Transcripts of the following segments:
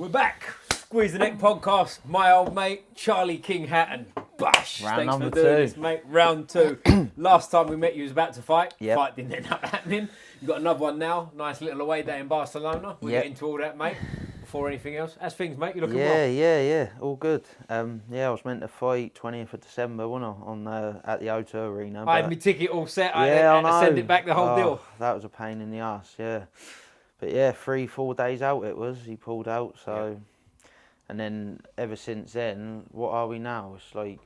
We're back. Squeeze the Neck podcast. My old mate, Charlie King Hatton. Bash. Round Thanks number for doing two. this, mate. Round 2. Last time we met, you was about to fight. Yep. Fight didn't end up happening. You got another one now. Nice little away day in Barcelona. We'll get into all that, mate. Before anything else, how's things, mate? You looking well? Yeah, all good. I was meant to fight 20th of December, wasn't I, at the O2 Arena. I had my ticket all set. I I had know. to send it back, the whole deal. That was a pain in the ass, yeah. But yeah, 3-4 days out it was. He pulled out, so. Yeah. And then ever since then, what are we now? It's like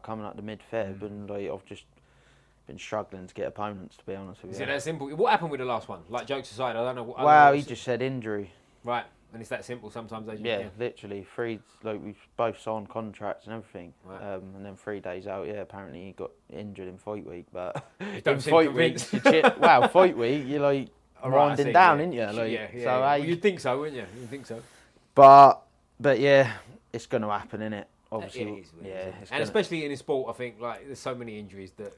coming up to mid-Feb, and like I've just been struggling to get opponents, to be honest with you. Is it that simple? What happened with the last one? Like, jokes aside, I don't know. Well, he just said injury. Right. And it's that simple. Sometimes they just... Yeah, literally. We've both signed contracts and everything. Right. And then 3 days out, apparently he got injured in fight week. But in fight week, fight week, you're like winding down, aren't you? Like, so well, you'd think so, wouldn't you? You'd think so. But yeah, it's going to happen, innit? Obviously, it is. And especially in a sport, I think like there's so many injuries that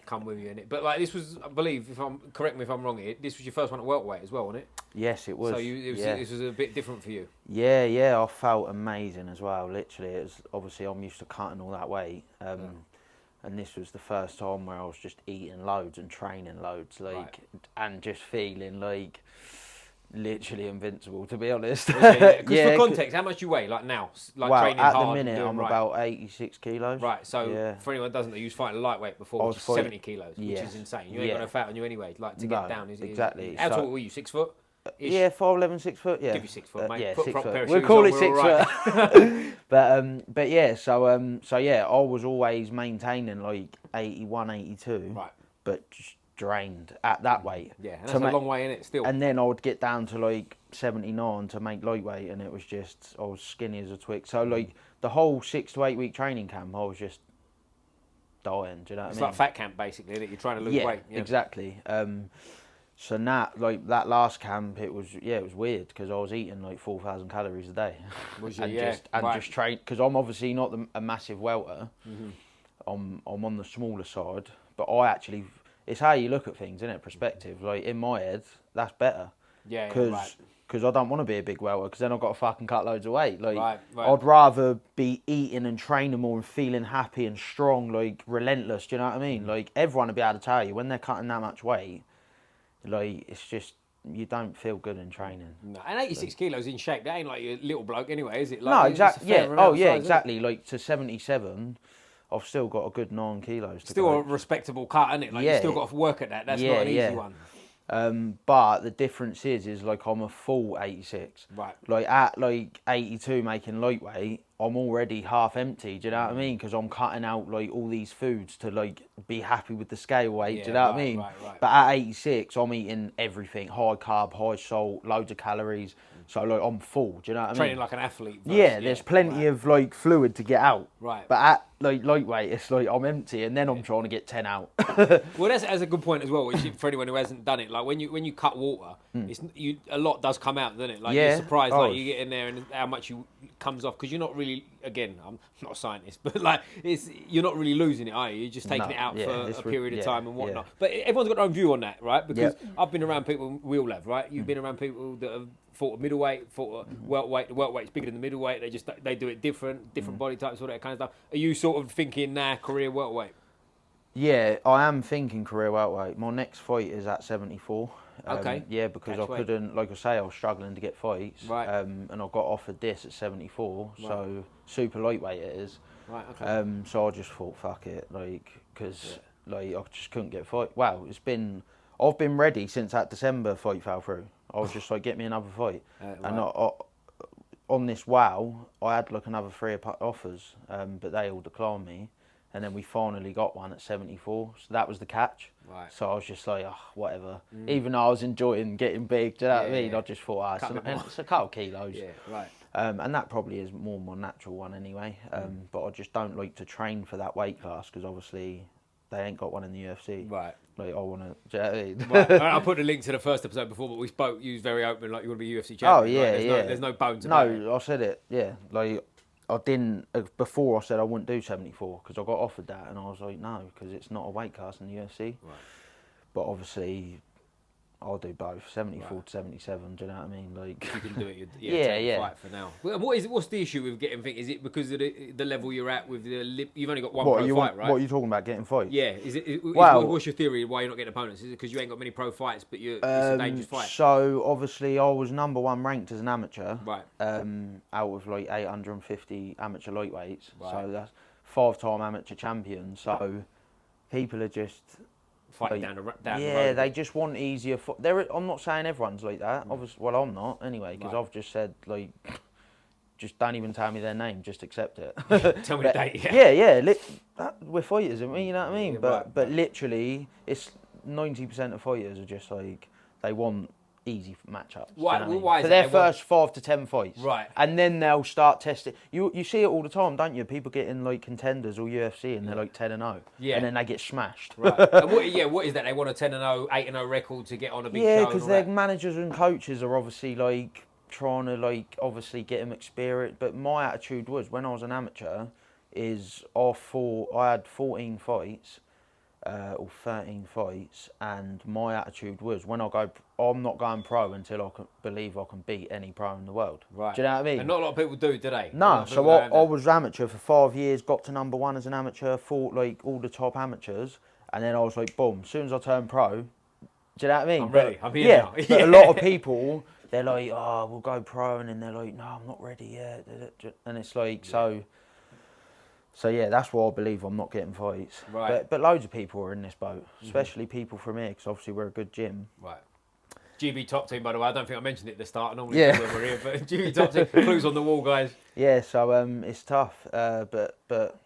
come with you in it. But like this was, I believe, correct me if I'm wrong here, this was your first one at welterweight as well, wasn't it? Yes, it was. So this was a bit different for you. Yeah, I felt amazing as well. Literally, it was obviously I'm used to cutting all that weight, and this was the first time where I was just eating loads and training loads, and just feeling like. Literally invincible, to be honest. Because for context, how much do you weigh, like now? Training at hard the minute, I'm about 86 kilos. Right, so for anyone who doesn't know, you was fighting lightweight before, which is 70 kilos, which is insane. You ain't got no fat on you anyway, to get down. Exactly. How tall were you, 6 foot? Yeah, 5'11", 6 foot, yeah. Give you 6 foot, mate. Yeah, Put 6 proper foot. We'll call it 6 foot. But yeah, so I was always maintaining like 81, 82. Right. But just drained at that weight. Yeah, and that's a long way in it still. And then I would get down to like 79 to make lightweight, and it was just, I was skinny as a twig. So like the whole 6 to 8 week training camp, I was just dying. Do you know what I mean? It's like fat camp basically, that you're trying to lose weight. Yeah, exactly. So now, like that last camp, it was weird because I was eating like 4,000 calories a day. Was you? Just train, because I'm obviously not a massive welter. Mm-hmm. I'm on the smaller side, but I actually. It's how you look at things, isn't it? Perspective. Like, in my head, that's better. Yeah, Because I don't want to be a big welter, because then I've got to fucking cut loads of weight. Like, right. I'd rather be eating and training more and feeling happy and strong, like, relentless, do you know what I mean? Like, everyone will be able to tell you, when they're cutting that much weight, like, it's just, you don't feel good in training. No, and 86 kilos in shape, that ain't like your little bloke anyway, is it? Like, no, exactly. Yeah, size, exactly. Like, to 77... I've still got a good 9 kilos to still go. A respectable cut, isn't it? Like, you still got to work at that. That's not an easy one. But the difference is like I'm a full 86. Right. Like at like 82 making lightweight, I'm already half empty. Do you know what I mean? Because I'm cutting out like all these foods to like be happy with the scale weight. Do you know what I mean? Right. But at 86, I'm eating everything: high carb, high salt, loads of calories. So like I'm full. Do you know what I mean? Training like an athlete. There's plenty of like fluid to get out. Right. But at like lightweight, it's like I'm empty, and then I'm trying to get 10 out. Well, that's a good point as well. Which for anyone who hasn't done it, like when you cut water, a lot does come out, doesn't it? Like you're surprised, like you get in there and how much comes off, because you're not really. Again, I'm not a scientist, but like you're not really losing it, are you? You're just taking it out for a period of time and whatnot. But everyone's got their own view on that, right? Because I've been around people, we all have, right? You've been around people that have fought a middleweight, fought a welterweight. The welterweight's bigger than the middleweight. They do it different body types, all that kind of stuff. Are you sort of thinking career welterweight? Yeah, I am thinking career welterweight. My next fight is at 74. Okay. Yeah, because I couldn't, like I say, I was struggling to get fights. Right. And I got offered this at 74, so super lightweight it is. Right, okay. So I just thought, fuck it, like, because like I just couldn't get fight. Wow, I've been ready since that December fight fell through. I was just like, get me another fight. And on this I had like another 3 offers, but they all declined me. And then we finally got one at 74. So that was the catch. Right. So I was just like, whatever. Even though I was enjoying getting big, do you know what I mean? I just thought, it's a couple kilos. Yeah, right. And that probably is more my natural one anyway. But I just don't like to train for that weight class, because obviously they ain't got one in the UFC. Right. Like, I want to, do you know what I mean? Right. I put a link to the first episode before, but we spoke, you was very open, like you want to be UFC champion. Oh, yeah, right? There's no bones about it. No, I said it, yeah. Like, I didn't, before I said I wouldn't do 74, because I got offered that, and I was like, no, because it's not a weight class in the UFC. Right. But obviously, I'll do both, 74 to 77. Do you know what I mean? Like, if you can do it, take the fight for now. What's the issue with getting things? Is it because of the level you're at with you've only got one pro fight, right? What are you talking about, getting fights? Yeah. What's your theory why you're not getting opponents? Is it because you ain't got many pro fights, but it's a dangerous fight? So obviously I was #1 ranked as an amateur. Right. Out of like 850 amateur lightweights. Right. So that's 5-time amateur champion. So people are just fighting down the road. Yeah, they just want easier. I'm not saying everyone's like that. Obviously, well, I'm not anyway, because I've just said like, just don't even tell me their name, just accept it. Tell me the date. Yeah. We're fighters, aren't we? You know what I mean? Yeah, but literally, it's 90% of fighters are just like they want easy matchups. Why? You know Why? For their first 5 to 10 fights, right? And then they'll start testing. You see it all the time, don't you? People get in like contenders or UFC, and they're like 10-0, yeah, and then they get smashed. Right. And what is that? They want a 10-0, 8-0 record to get on a big show. Yeah, because their managers and coaches are obviously like trying to like obviously get them experience. But my attitude was when I was an amateur, I had 14 fights. Or 13 fights, and my attitude was when I go, I'm not going pro until I believe I can beat any pro in the world. Right. Do you know what I mean? And not a lot of people do they? No, so I was amateur for 5 years, got to #1 as an amateur, fought like all the top amateurs, and then I was like, boom, as soon as I turned pro, do you know what I mean? I'm ready, I'm here now. But a lot of people, they're like, oh, we'll go pro, and then they're like, no, I'm not ready yet, and it's like, So yeah, that's why I believe I'm not getting fights. Right. But loads of people are in this boat, especially people from here, because obviously we're a good gym. Right. GB top team, by the way. I don't think I mentioned it at the start. Normally when we're here, but GB top team, clues on the wall, guys. Yeah, so it's tough, but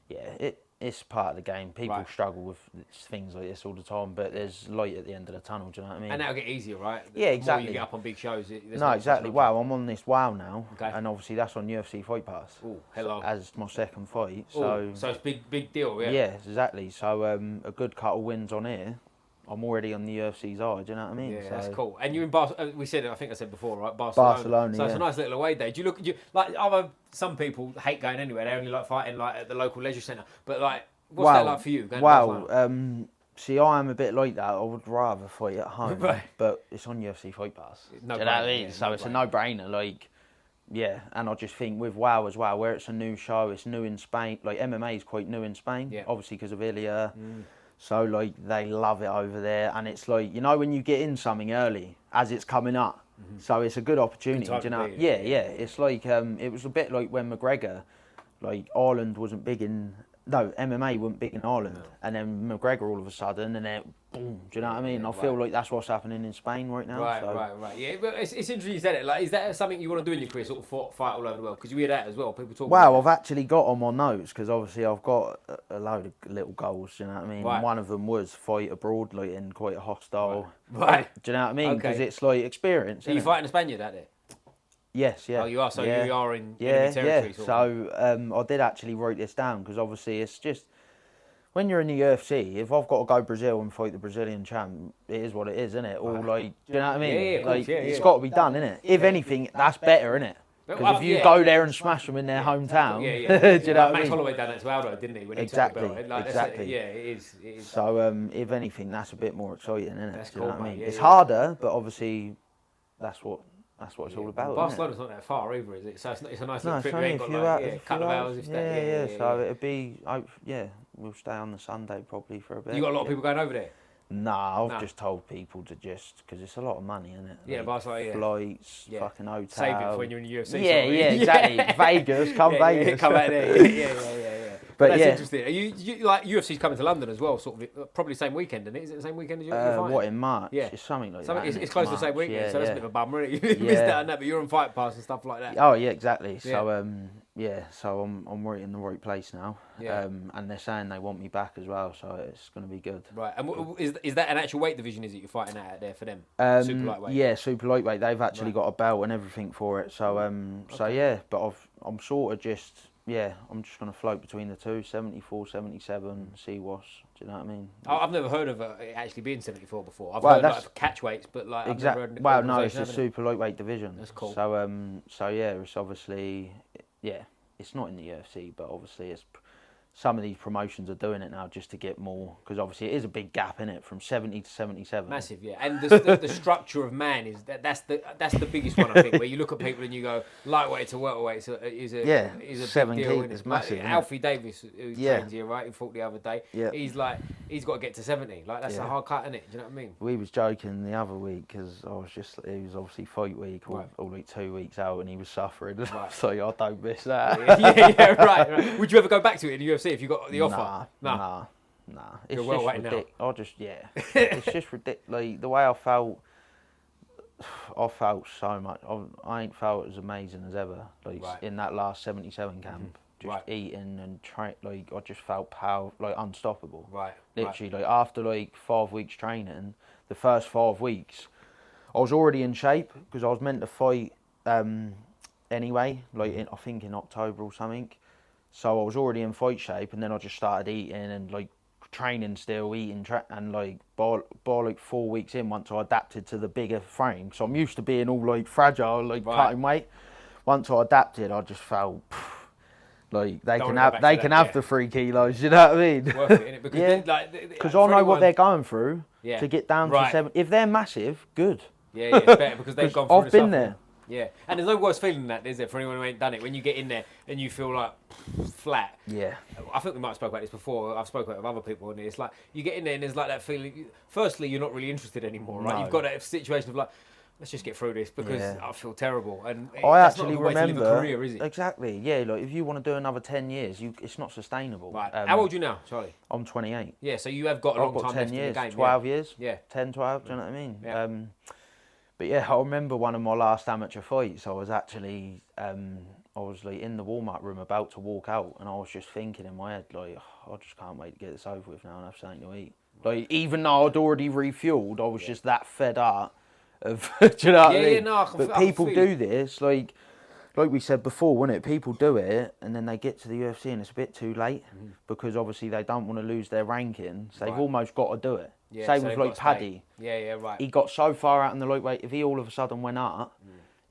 yeah, it's part of the game. People struggle with things like this all the time, but there's light at the end of the tunnel. Do you know what I mean? And that'll get easier, right? Yeah, exactly. The more you get up on big shows. No, exactly. Wow, I'm on this WoW now, okay. And obviously that's on UFC Fight Pass. Oh, hello. As my second fight, so it's big deal, yeah. Yeah, exactly. So a good couple wins on here. I'm already on the UFC's eye, do you know what I mean? Yeah, that's cool. And you're in Barcelona, I think I said before, right? Barcelona. So it's a nice little away day. Do you look, some people hate going anywhere, they only like fighting like at the local leisure centre. But like, what's that like for you? See, I am a bit like that. I would rather fight at home, but it's on UFC Fight Pass. Do you know what I mean? So it's a no-brainer, like, yeah. And I just think with WoW as well, where it's a new show, it's new in Spain. Like MMA is quite new in Spain, obviously because of Ilya. So, like, they love it over there. And it's like, you know, when you get in something early, as it's coming up. So it's a good opportunity, do you know? Yeah. It's like, it was a bit like when McGregor, like, Ireland wasn't big in... No, MMA wasn't big in Ireland. And then McGregor all of a sudden, and then, boom, do you know what I mean? I feel like that's what's happening in Spain right now. Right. Yeah, but it's interesting you said it. Like, is that something you want to do in your career, sort of fight all over the world? Because you hear that as well, people talk about I've actually got on my notes, because obviously I've got a load of little goals, do you know what I mean? Right. One of them was fight abroad, like, in quite a hostile... Right. Do you know what I mean? Because it's, like, experience, Are you fighting a Spaniard out there? Yes, yeah. Oh, you are? So you are in enemy territory? Yeah, so I did actually write this down, because obviously it's just... When you're in the UFC, if I've got to go Brazil and fight the Brazilian champ, it is what it is, isn't it? Or like, do you know what I mean? It's got to be done, isn't it? If anything, that's better, isn't it? Because if you go there and smash them in their hometown, do you know what I mean? Max Holloway done that to Aldo, didn't he? When exactly. He took the belt. Exactly. Yeah, it is. So if anything, that's a bit more exciting, isn't it? That's do you know cool, what I mean? mate. It's harder, but obviously, that's what it's all about. Barcelona's not that far either, is it? So it's a nice little trip. You ain't got a couple of hours. So it'd be, we'll stay on the Sunday probably for a bit. You got a lot of people going over there? I've just told people to because it's a lot of money, isn't it? Yeah, Barcelona, flights, fucking hotel. Save it for when you're in the UFC. Yeah, exactly. Vegas, Vegas. Come out there. Yeah. But that's interesting. Are you like UFC's coming to London as well? Sort of probably the same weekend, isn't it? Is it the same weekend as you're fighting? What, in March? Yeah, it's something like that. It's close to the same weekend, so that's a bit of a bummer, isn't it? You missed out on that, but you're on Fight Pass and stuff like that. Oh yeah, exactly. So so I'm right in the right place now. And they're saying they want me back as well, so it's going to be good. Right. And is that an actual weight division? Is it you're fighting out there for them? Super lightweight. Yeah, super lightweight. They've actually got a belt and everything for it. So but I'm sort of just. Yeah, I'm just going to float between the two, 74, 77, see what's, do you know what I mean? I've never heard of it actually being 74 before. I've heard of catch weights, but like exactly. I've never heard no, it's a super lightweight division. That's cool. So yeah, it's obviously, it's not in the UFC, but obviously it's some of these promotions are doing it now just to get more, because obviously it is a big gap in it from 70 to 77. Massive, yeah. And the structure of man is that's the biggest one, I think, where you look at people and you go lightweight to welterweight is a 7 big deal. It's massive. Like, Alfie Davis, who trains here, right? He fought the other day. Yeah. He's got to get to 70. Like that's a hard cut, isn't it? Do you know what I mean? We was joking the other week because it was obviously fight week, or like 2 weeks out, and he was suffering. Right. So I don't miss that. Yeah, right. Would you ever go back to it in the UFC if you got the offer? Nah. It's You're just ridiculous. It's just ridiculous. Like, the way I felt so much. I ain't felt as amazing as ever. Like in that last 77 camp, just eating and like I just felt unstoppable. Right. Literally, like after like 5 weeks training, the first 5 weeks, I was already in shape because I was meant to fight anyway. Like I think in October or something. So I was already in fight shape, and then I just started eating and like training still, and like by like 4 weeks in, once I adapted to the bigger frame. So I'm used to being all like fragile, like cutting weight. Once I adapted, I just felt like they can have the 3 kilos. You know what I mean? Worth it, innit? Because I know what they're going through to get down to 7. If they're massive, good. Yeah, it's better because they've gone through I've been there. Yeah, and there's no worse feeling than that, is there, for anyone who ain't done it? When you get in there and you feel like flat. Yeah. I think we might have spoken about this before. I've spoken about it with other people, and it's like you get in there and there's like that feeling. Firstly, you're not really interested anymore, right? No. You've got that situation of like, let's just get through this because I feel terrible. And I actually not a way to live a career, is it? Exactly. Yeah, like if you want to do another 10 years, it's not sustainable. Right. How old are you now, Charlie? I'm 28. Yeah, so you have got a long time left in the game. 12 years. Yeah. 10, 12. Do you know what I mean? Yeah. But yeah, I remember one of my last amateur fights. I was actually, I was like in the warm-up room about to walk out, and I was just thinking in my head, like, I just can't wait to get this over with now and have something to eat. Like, even though I'd already refueled, I was just that fed up of, do you know what I mean? Yeah, no, but people do this, like we said before, wasn't it? People do it, and then they get to the UFC, and it's a bit too late because obviously they don't want to lose their rankings. They've almost got to do it. Yeah, Same with like Paddy. Yeah, right. He got so far out in the lightweight. If he all of a sudden went up,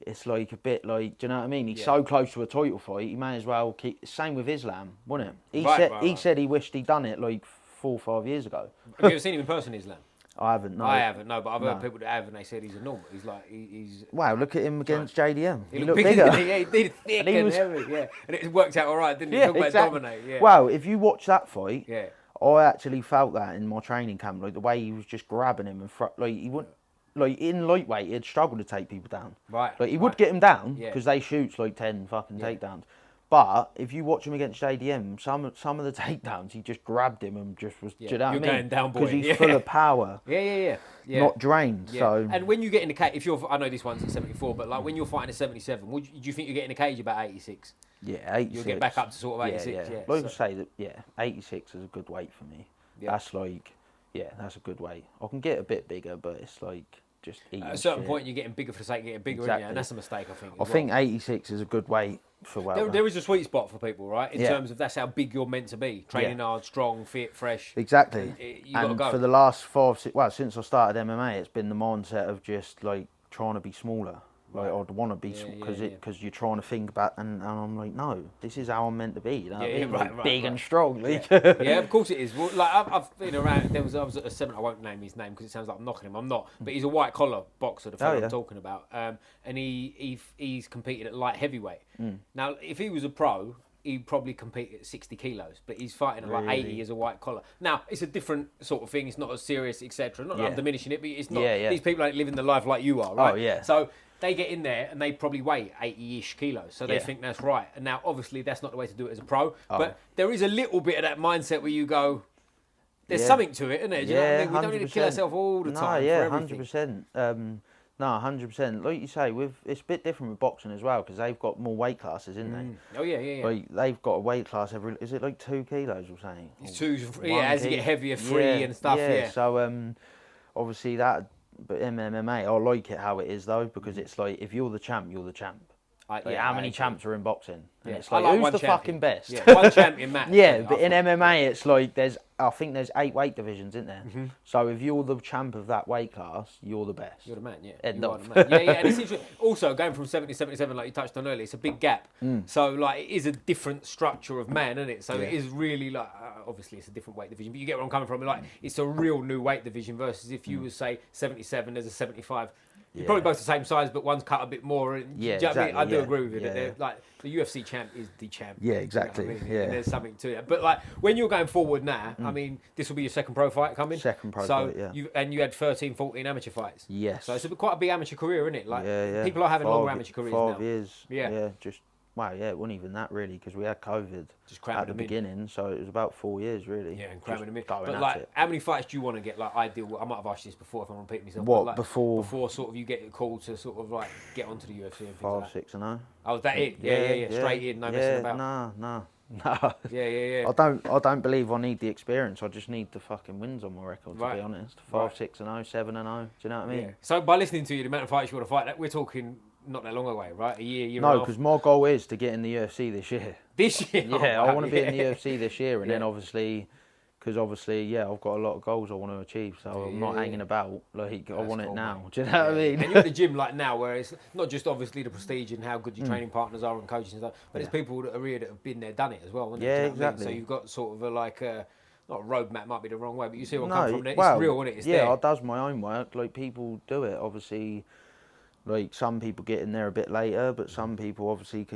it's like a bit like, do you know what I mean? He's so close to a title fight. He may as well keep. Same with Islam, wasn't it? He said he wished he'd done it like 4 or 5 years ago. Have you ever seen him in person, Islam? I haven't. No. I haven't. No, but I've heard people that have, and they said he's a normal. He's like he's. Wow! Look at him against JDM. He looked bigger. Yeah, he did thick and heavy. Yeah, and it worked out all right, didn't it? Yeah, Talk about exactly. dominate. Yeah. Wow! If you watch that fight, yeah. I actually felt that in my training camp, like the way he was just grabbing him and like he would, like in lightweight, he'd struggle to take people down. Right. Like he would get him down because they shoots like 10 fucking takedowns. But if you watch him against JDM, some of the takedowns, he just grabbed him and just was. Do you know what I mean? You're going down, boy. Because he's full of power. Yeah. Not drained. Yeah. So. And when you get in the cage, I know this one's at 74, but like when you're fighting at 77, do you think you get in the cage about 86? Yeah, 86. You'll get back up to sort of 86. Yeah. Like I say that. 86 is a good weight for me. Yeah. That's like, that's a good weight. I can get a bit bigger, but it's like just eating. At a certain point, you're getting bigger for the sake of getting bigger, exactly. And that's a mistake, I think. I think 86 is a good weight for welter. There is a sweet spot for people, right? In terms of that's how big you're meant to be. Training hard, strong, fit, fresh. Exactly. You got to go. For the last 5, 6, since I started MMA, it's been the mindset of just like trying to be smaller. Like I'd want to be because you're trying to think about, and I'm like, no, this is how I'm meant to be. You know? Big and strong. Like. Yeah, of course it is. Well, like I've been around. I was at a seminar. I won't name his name because it sounds like I'm knocking him. I'm not. But he's a white collar boxer. The fellow I'm talking about. And he's competed at light heavyweight. Now, if he was a pro, he'd probably compete at 60 kilos. But he's fighting at like 80 as a white collar. Now, it's a different sort of thing. It's not as serious, etc. Not that I'm diminishing it, but it's not. These people ain't living the life like you are, right? Oh yeah. So. They get in there and they probably weigh 80-ish kilos, so they think that's right. And now, obviously, that's not the way to do it as a pro. But there is a little bit of that mindset where you go, there's something to it, isn't there? Do you know what I mean? We don't need to kill ourselves all the time. No, yeah, 100%. No, 100%. Like you say, it's a bit different with boxing as well because they've got more weight classes, isn't they? Oh yeah. Like they've got a weight class is it like 2 kilos or something? It's 2, as you get heavier, 3 and stuff. Yeah. So obviously that. But in MMA, I like it how it is though because it's like if you're the champ, you're the champ. How many champs are in boxing? And it's like who's the fucking best? Yeah, one champion match. Yeah, but in MMA, it's like I think there's 8 weight divisions, isn't there? Mm-hmm. So if you're the champ of that weight class, you're the best. You're the man, yeah. You are the man. Yeah. And it's interesting. Also, going from 70 to 77, like you touched on earlier, it's a big gap. So, like, it is a different structure of man, isn't it? So it is really, like, obviously it's a different weight division, but you get where I'm coming from. Like, it's a real new weight division versus if you was, say, 77, there's a 75. You're probably both the same size, but one's cut a bit more. And, exactly. I do agree with it. Yeah. Like, the UFC champ is the champ. Yeah, exactly. You know what I mean? And there's something to it. But like when you're going forward now, I mean, this will be your second pro fight coming. Second pro fight, yeah. You had 13, 14 amateur fights. Yes. So it's quite a big amateur career, isn't it? Like people are having longer amateur careers now. 5 years. Yeah. It wasn't even that really because we had COVID at the beginning, so it was about 4 years really. Yeah, and cramming them in. But like, how many fights do you want to get? Like, ideal. I might have asked you this before if I'm repeating myself. What like, before sort of you get a call to sort of like get onto the UFC and things 5, like 6 and 0. Oh, is that it? Yeah. Straight in, no messing about. No. Yeah. I don't believe I need the experience. I just need the fucking wins on my record. To be honest, 5, 6 and 0, 7 and 0. Do you know what I mean? Yeah. So by listening to you, the amount of fights you want to fight, we're talking. Not that long away, right? A year No, because my goal is to get in the UFC this year. This year? Yeah, I want to be in the UFC this year, and then obviously, I've got a lot of goals I want to achieve, so I'm not hanging about. Like, I want it now. Mate. Do you know what I mean? And you're at the gym like now, where it's not just obviously the prestige and how good your training partners are and coaches and stuff, but it's people that are here that have been there, done it as well. Yeah, exactly. So you've got sort of a not a roadmap might be the wrong way, but you see what I'm coming from there. It's real, isn't it? It's there. I does my own work. Like, people do it, obviously. Like, some people get in there a bit later, but some people obviously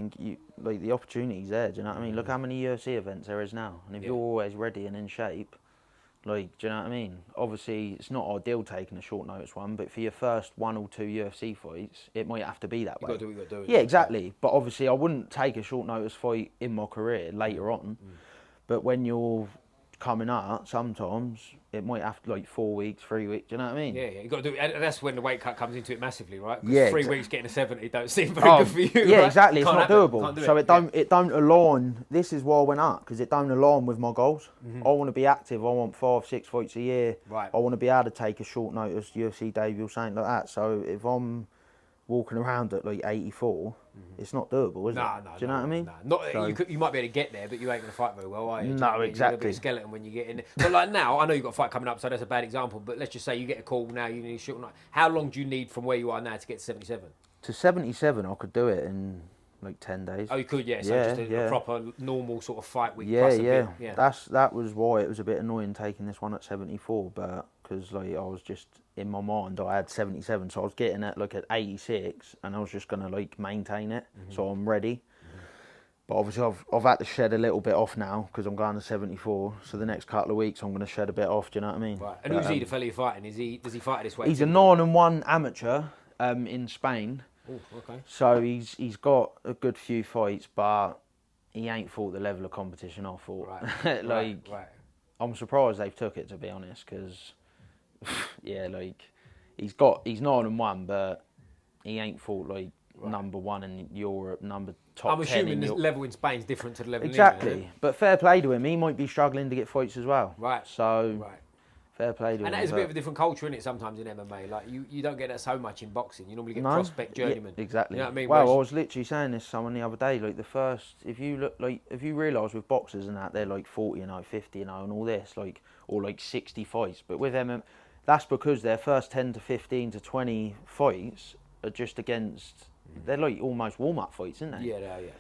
like, the opportunity's there, do you know what I mean? Look how many UFC events there is now, and if you're always ready and in shape, like, do you know what I mean? Obviously, it's not ideal taking a short notice one, but for your first 1 or 2 UFC fights, it might have to be that way. You've got to do what you've got to do. Yeah, exactly. But obviously, I wouldn't take a short notice fight in my career later on, but when you're coming up, sometimes it might have to, like, 4 weeks, 3 weeks. Do you know what I mean? Yeah, you got to do it, and that's when the weight cut comes into it massively, right? Yeah, 3 weeks getting a 70 don't seem very good for you. Yeah, right? exactly. It's not doable. Can't do so it don't align. This is why I went up, because it don't align with my goals. I want to be active. I want 5, 6 fights a year. Right. I want to be able to take a short notice UFC debut or something like that. So if I'm walking around at like 84, it's not doable, is it? No. Do you know what I mean? No. You might be able to get there, but you ain't going to fight very well, are you? No, exactly. You're a bit skeleton when you get in there. But like now, I know you've got a fight coming up, so that's a bad example, but let's just say you get a call now, you need a short night. How long do you need from where you are now to get to 77? To 77, I could do it in like 10 days. Oh, you could, yeah. So just a proper, normal sort of fight week. Yeah. Bit. That was why it was a bit annoying taking this one at 74, but because like I was just in my mind, I had 77, so I was getting at 86, and I was just gonna like maintain it, so I'm ready. But obviously, I've had to shed a little bit off now because I'm going to 74. So the next couple of weeks, I'm going to shed a bit off. Do you know what I mean? Right. And who's he, the fella you're fighting? Does he fight this way? He's a 9-1 amateur in Spain. Oh, okay. So he's got a good few fights, but he ain't fought the level of competition I fought. Right. Right. I'm surprised they've took it, to be honest, because he's 9-1, but he ain't fought like number 1 in Europe, top 10. I'm assuming the level in Spain's different to the level in England. But fair play to him. He might be struggling to get fights as well. Right. So fair play to him. And that is a bit of a different culture, isn't it? Sometimes in MMA, like you don't get that so much in boxing. You normally get prospect journeymen. Yeah, exactly. You know what I mean? Well, I was literally saying this to someone the other day. Like, the first, if you realise with boxers and that, they're like 40-0, 50-0, and all this, like, or like 60 fights. But with MMA, that's because their first 10 to 15 to 20 fights are just against. They're like almost warm-up fights, aren't they? Yeah, they are, yeah.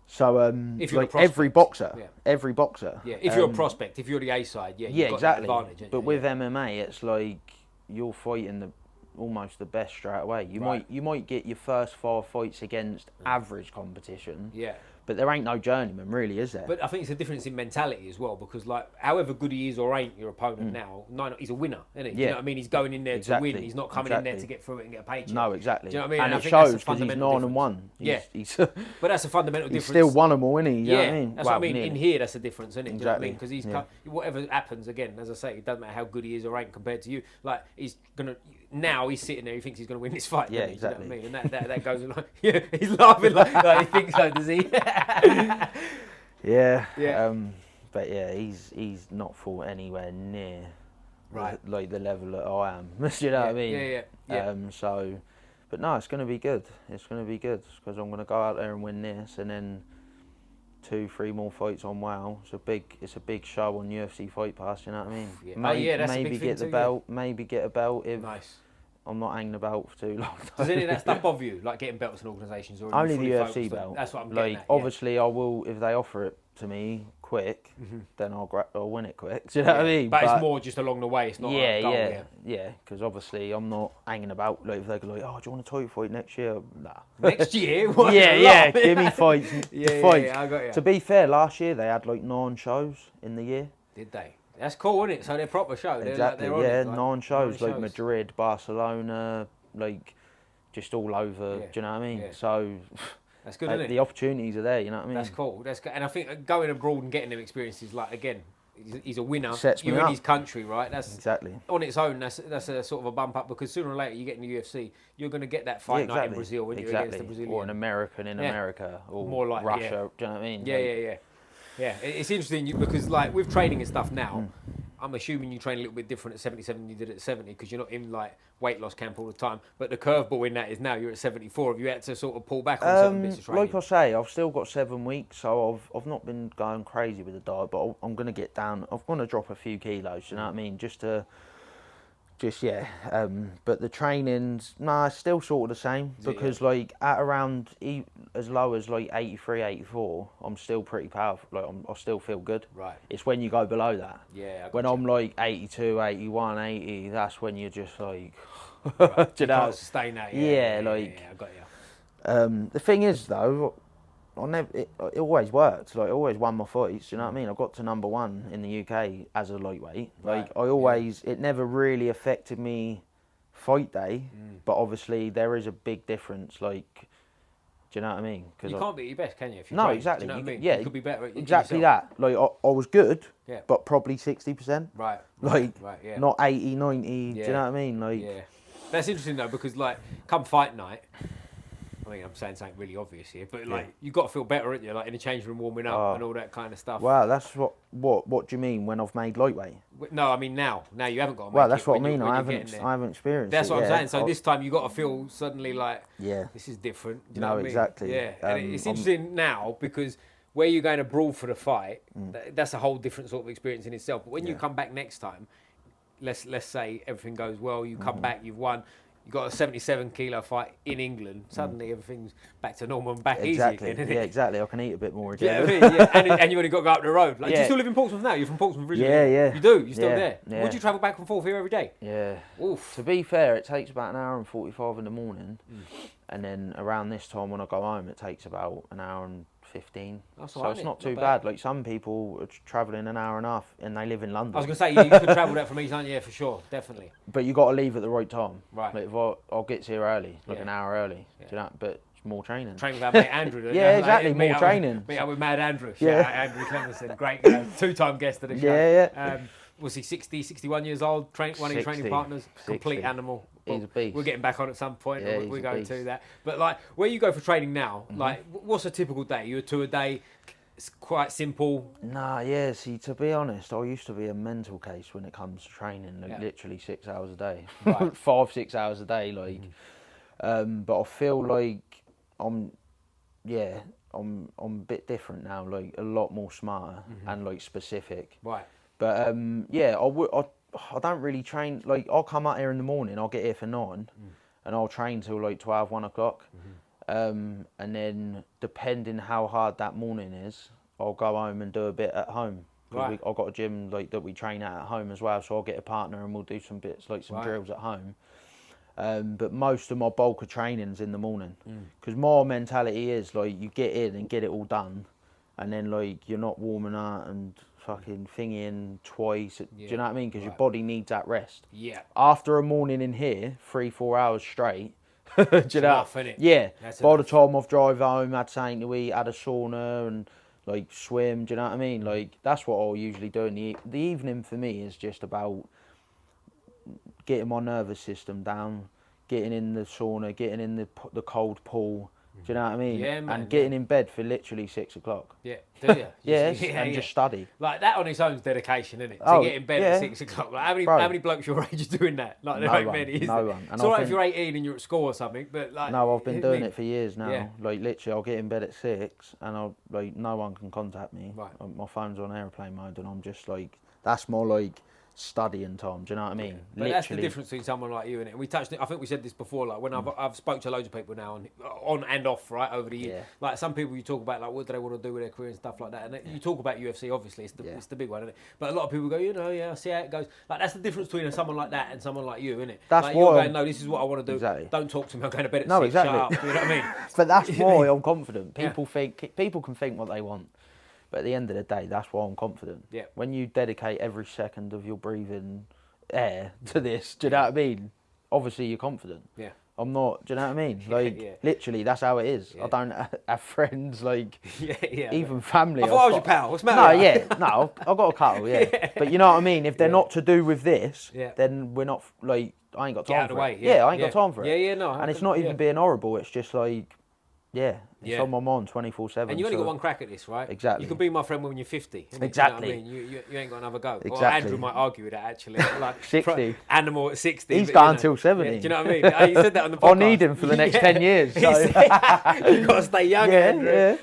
So, if you're like every boxer. Yeah, if you're a prospect, if you're the A side, you've got that advantage. But with MMA, it's like you're fighting almost the best straight away. You might get your first 5 fights against average competition. Yeah. But there ain't no journeyman, really, is there? But I think it's a difference in mentality as well, because like however good he is or ain't your opponent now, he's a winner, isn't he? Yeah. You know what I mean? He's going in there to win. He's not coming in there to get through it and get a paycheck. No, exactly. Do you know what I mean? And I it shows because he's 9-1. Yeah. He's but that's a fundamental difference. He's still won them all, isn't he? You know what I mean? That's what I mean. In here, that's a difference, isn't it? Exactly. Because he's whatever happens, again, as I say, it doesn't matter how good he is or ain't compared to you. Like, he's sitting there, he thinks he's going to win this fight. Yeah, exactly. You know what I mean? And that goes like, he's laughing like he thinks so, does he? Yeah. But yeah, he's not fought anywhere near the level that I am. Do you know what I mean? Yeah. So, But no, it's going to be good. It's going to be good because I'm going to go out there and win this, and then 2-3 more fights on WoW. It's a big show on UFC Fight Pass. You know what I mean? Yeah. That's maybe a big get thing the belt. Maybe get a belt if I'm not hanging about for too long. Does any of that stuff bother you, like getting belts in organisations? Or only the UFC belt. That's what I'm getting at. Obviously, I will if they offer it to me quick. Then I'll win it quick. Do you know what I mean? But it's more just along the way. It's not a goal. Yeah. Because obviously, I'm not hanging about. Like if they go like, oh, do you want a title fight next year? Nah. Next year? Give me fights. Fights. Yeah, I got you. To be fair, last year they had like 9 shows in the year. Did they? That's cool, isn't it? So they're proper shows. Exactly. They're 9 shows like Madrid, Barcelona, like just all over. Do you know what I mean? Yeah. So that's good, isn't it? The opportunities are there. You know what I mean? That's cool. That's good. And I think going abroad and getting them experiences, like again, he's a winner. Sets me You're up. in his country, right? That's exactly on its own. That's a sort of a bump up because sooner or later you get in the UFC, you're going to get that fight night in Brazil when you're against the Brazilian or an American in America or more like Russia. Do you know what I mean? Yeah. It's interesting because like with training and stuff now. I'm assuming you train a little bit different at 77 than you did at 70 because you're not in like weight loss camp all the time. But the curveball in that is now you're at 74. Have you had to sort of pull back on certain bits of training? Like I say, I've still got 7 weeks, so I've not been going crazy with the diet, but I'm going to get down. I'm going to drop a few kilos. You know what I mean? But the training's it's still sort of the same because like at around as low as like 83, 84, I'm still pretty powerful. Like I still feel good. Right. It's when you go below that. Yeah. When I'm like 82, 81, 80, that's when you're just like. Right. Do you know? Can't sustain that. Yeah, I got you. The thing is though. It always worked. Like I always won my fights. You know what I mean? I got to number 1 in the UK as a lightweight. Like it never really affected me fight day. But obviously there is a big difference. Like, do you know what I mean? Because you can't be your best, can you? If you no, train, exactly. Do you know what I mean? Yeah, you could be better. At exactly yourself. that. Like I was good. But probably 60%. Right. Like yeah. not 80, 90. Do you know what I mean? Like that's interesting though because like come fight night. I mean, I'm saying something really obvious here, but like you got to feel better, aren't you? Like in the change room, warming up and all that kind of stuff. Wow, that's what do you mean when I've made lightweight? No, I mean now you haven't got to make well, that's it what I mean. I haven't experienced. That's it, what I'm saying. So this time you got to feel suddenly like this is different. Do you know what I mean? Exactly. Yeah, and it's interesting now because where you're going abroad for the fight, that's a whole different sort of experience in itself. But when you come back next time, let's say everything goes well, you come back, you've won. You got a 77 kilo fight in England. Suddenly everything's back to normal and back easy again. Isn't it? Yeah, exactly. I can eat a bit more again. And you only got to go up the road. Like, do you still live in Portsmouth now? You're from Portsmouth originally. Yeah. You do. You're still there. Yeah. Would you travel back and forth here every day? Yeah. Oof. To be fair, it takes about an hour and 45 in the morning, and then around this time when I go home, it takes about an hour and 15. So it's not too bad. Like some people are travelling an hour and a half and they live in London. I was going to say, you could travel that from East London, for sure, definitely. But you got to leave at the right time. Right. Like if I'll get here early, like an hour early. Do you know? But it's more training. Train with our mate Andrew. Exactly, more training. Meet up with Mad Andrew. Shout out Andrew Clemenson, great guy, 2-time guest of the show. Was he 60, 61 years old? One of your training partners, complete animal. He's a beast. We're getting back on at some point. Yeah, we're going to that. But like, where you go for training now, like, what's a typical day? You 2 a day? It's quite simple. See, to be honest, I used to be a mental case when it comes to training, like literally 6 hours a day, 5-6 hours a day, like. But I feel like I'm a bit different now, like a lot more smarter and like specific. Right. But I don't really train. Like I'll come out here in the morning, I'll get here for 9, and I'll train till like 12, 1 o'clock. And then depending how hard that morning is, I'll go home and do a bit at home. Right. I've got a gym like that we train at home as well, so I'll get a partner and we'll do some bits like some drills at home. But most of my bulk of training's in the morning, because my mentality is like you get in and get it all done, and then like you're not warming up and fucking thingying twice. Do you know what I mean? Because your body needs that rest. Yeah. After a morning in here, 3-4 hours straight. Do you know? Enough, innit? Yeah. By the time I've drive home, had something to eat, had a sauna and like swim. Do you know what I mean? Like that's what I'll usually do in the evening. For me is just about getting my nervous system down, getting in the sauna, getting in the cold pool, Do you know what I mean? Yeah, man. And getting in bed for literally 6 o'clock. Yeah, do you? And just study. Like that on its own is dedication, isn't it? Oh, to get in bed at 6 o'clock. Like, how many blokes your age are doing that? Like there ain't many, is no it? one. And it's alright if you're 18 and you're at school or something, but like... No, I've been doing it for years now. Yeah. Like literally, I'll get in bed at 6 and I'll like no one can contact me. Right. My phone's on airplane mode and I'm just like, that's more like studying time. Do you know what I mean? But literally. That's the difference between someone like you and it. And we touched it. I think we said this before. Like when I've spoke to loads of people now on and off, right, over the years. Yeah. Like some people you talk about like what do they want to do with their career and stuff like that. And you talk about UFC, obviously it's the big one, isn't it? But a lot of people go, I see how it goes. Like that's the difference between someone like that and someone like you, isn't it? That's like, what you're going, no, this is what I want to do. Exactly. Don't talk to me. I'm going to bed at 6. Exactly. Shut up. You know what I mean? But that's why I'm confident. People can think what they want. But at the end of the day, that's why I'm confident. Yeah. When you dedicate every second of your breathing air to this, do you know what I mean? Obviously, you're confident. Yeah. I'm not, do you know what I mean? Like, literally, that's how it is. Yeah. I don't have friends, like, even family. I thought I was your pal. What's the matter? No, I've got a couple, But you know what I mean? If they're not to do with this, then we're not, like, I ain't got time for it. I ain't got time for it. No. And it's not even being horrible, it's just like, it's on my mind 24/7. And you only got one crack at this, right? Exactly. You can be my friend when you're 50. Exactly. You know what I mean? You ain't got another go. Exactly. Or Andrew might argue with that, actually. Like 60. Animal at 60. He's going till 70. Yeah, do you know what I mean? You said that on the podcast. I need him for the next 10 years. So. You've got to stay young, Andrew.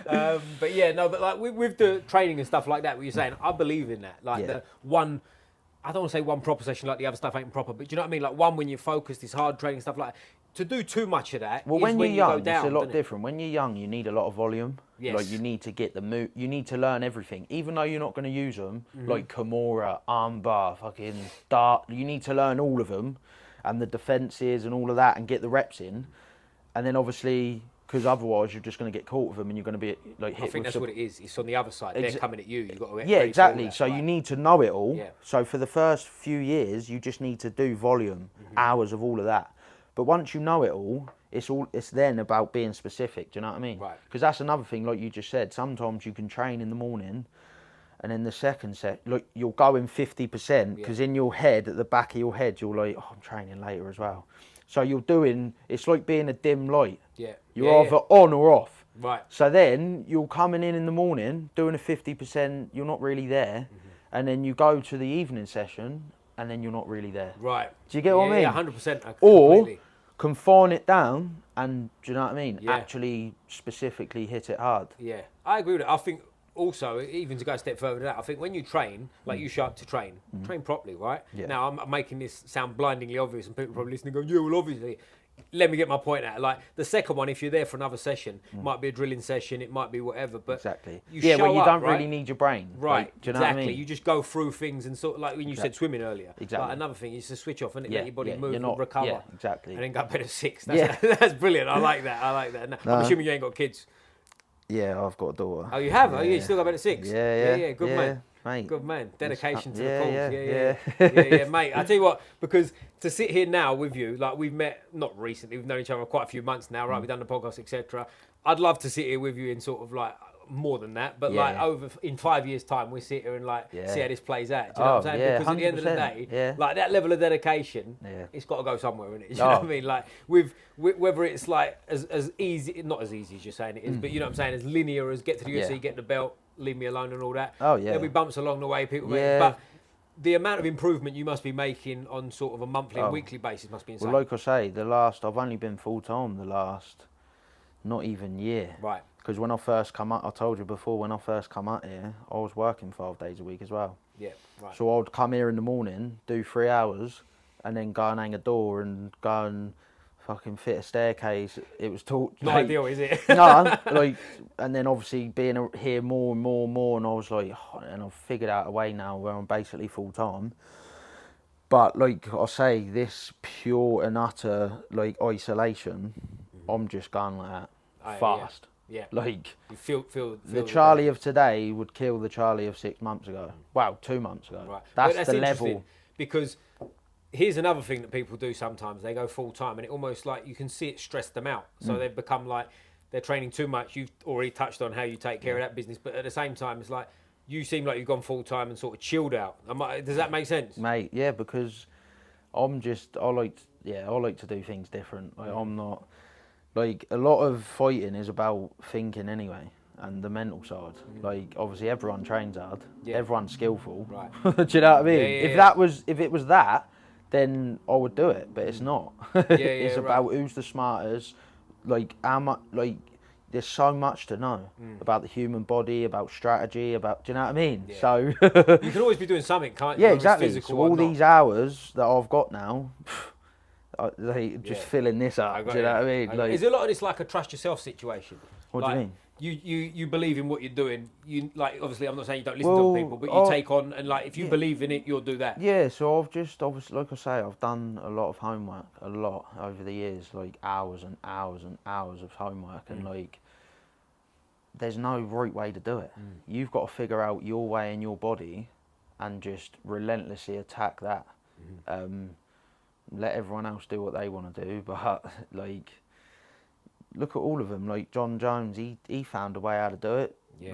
But like with the training and stuff like that, what you're saying, I believe in that. Like the one... I don't want to say one proper session like the other stuff ain't proper, but do you know what I mean? Like one when you're focused, it's hard training, stuff like that. To do too much of that when you're young, go down, it's a lot different. When you're young, you need a lot of volume. Yes. Like you need to get the move. You need to learn everything, even though you're not going to use them. Like Kimura, armbar, fucking dart. You need to learn all of them, and the defenses and all of that, and get the reps in. And then obviously, because otherwise you're just going to get caught with them, and you're going to be like hit. I think that's what it is. It's on the other side. They're coming at you. You've got to get ready exactly. For all that, so you need to know it all. Yeah. So for the first few years, you just need to do volume, hours of all of that. But once you know it all, it's then about being specific. Do you know what I mean? Right. Because that's another thing, like you just said. Sometimes you can train in the morning, and then the second set, look, you'll go in 50% because in your head, at the back of your head, you're like, I'm training later as well. So you're doing. It's like being a dim light. Yeah. You're either on or off. Right. So then you're coming in the morning, doing a 50%. You're not really there, and then you go to the evening session, and then you're not really there. Right. Do you get what I mean? Yeah, 100%. Or confine it down and, do you know what I mean? Yeah. Actually specifically hit it hard. Yeah, I agree with it. I think also, even to go a step further than that, I think when you train, like you show up to train properly, right? Yeah. Now, I'm making this sound blindingly obvious and people probably listening go, yeah, well, obviously. Let me get my point out. Like the second one, if you're there for another session, might be a drilling session, it might be whatever. But exactly. You where you don't right? really need your brain. Right. Like, do you know exactly. what I mean? You just go through things and sort of like when you said swimming earlier. Exactly. Like another thing is to switch off and let your body move and recover. Yeah, exactly. And then go bed at 6. That's brilliant. I like that. No. I'm assuming you ain't got kids. Yeah, I've got a daughter. Oh, you have? Yeah. Oh, you still go bed at 6? Yeah. Good man. Mate. Good man. Dedication to the cause. Yeah, mate. I tell you what, because to sit here now with you, like we've met, not recently, we've known each other quite a few months now, right? We've done the podcast, etc. I'd love to sit here with you in sort of like more than that, but like over in 5 years' time, we sit here and like see how this plays out. Do you know what I'm saying? Yeah, because at the end of the day, like that level of dedication, it's got to go somewhere, innit? You know what I mean? Like with whether it's like as easy, not as easy as you're saying it is, but you know what I'm saying, as linear as get to the UFC, get the belt, leave me alone and all that. Oh yeah. There'll be bumps along the way, people make, but the amount of improvement you must be making on sort of a monthly and weekly basis must be insane. Well, like I say, I've only been full time the last not even year. Right. Because when I first come out, I told you before, when I first come out here, I was working 5 days a week as well. Yeah, right. So I would come here in the morning, do 3 hours, and then go and hang a door and go and fucking fit a staircase. It was taught. Not ideal, is it? No, like, and then obviously being here more and more, and I was like, and I've figured out a way now where I'm basically full time. But like I say, this pure and utter like isolation, I'm just going like that fast. Yeah. Like you feel the Charlie of today would kill the Charlie of 6 months ago. Wow, 2 months ago. Right. That's the level. Because here's another thing that people do sometimes. They go full time and it almost like you can see it stress them out. So they've become like they're training too much. You've already touched on how you take care of that business, but at the same time, it's like you seem like you've gone full time and sort of chilled out. Does that make sense, mate? Yeah, because I like to do things different. Like, I'm not. like a lot of fighting is about thinking anyway, and the mental side. Like obviously everyone trains hard, everyone's skillful. Right. Do you know what I mean? If it was that, then I would do it, but it's not. It's about who's the smartest. Like how much, like there's so much to know about the human body, about strategy, about, do you know what I mean? Yeah. So you can always be doing something, can't you? Yeah, exactly. So all these hours that I've got now, just filling this up. Do you know what I mean? Is a lot of this like a trust yourself situation? What do you mean? You believe in what you're doing. You like obviously I'm not saying you don't listen to people, but you take on and like if you believe in it, you'll do that. Yeah. So I've just obviously, like I say, I've done a lot of homework, a lot over the years, like hours and hours and hours of homework, and like there's no right way to do it. You've got to figure out your way in your body, and just relentlessly attack that. Let everyone else do what they want to do, but like. Look at all of them. Like John Jones, he found a way how to do it. Yeah.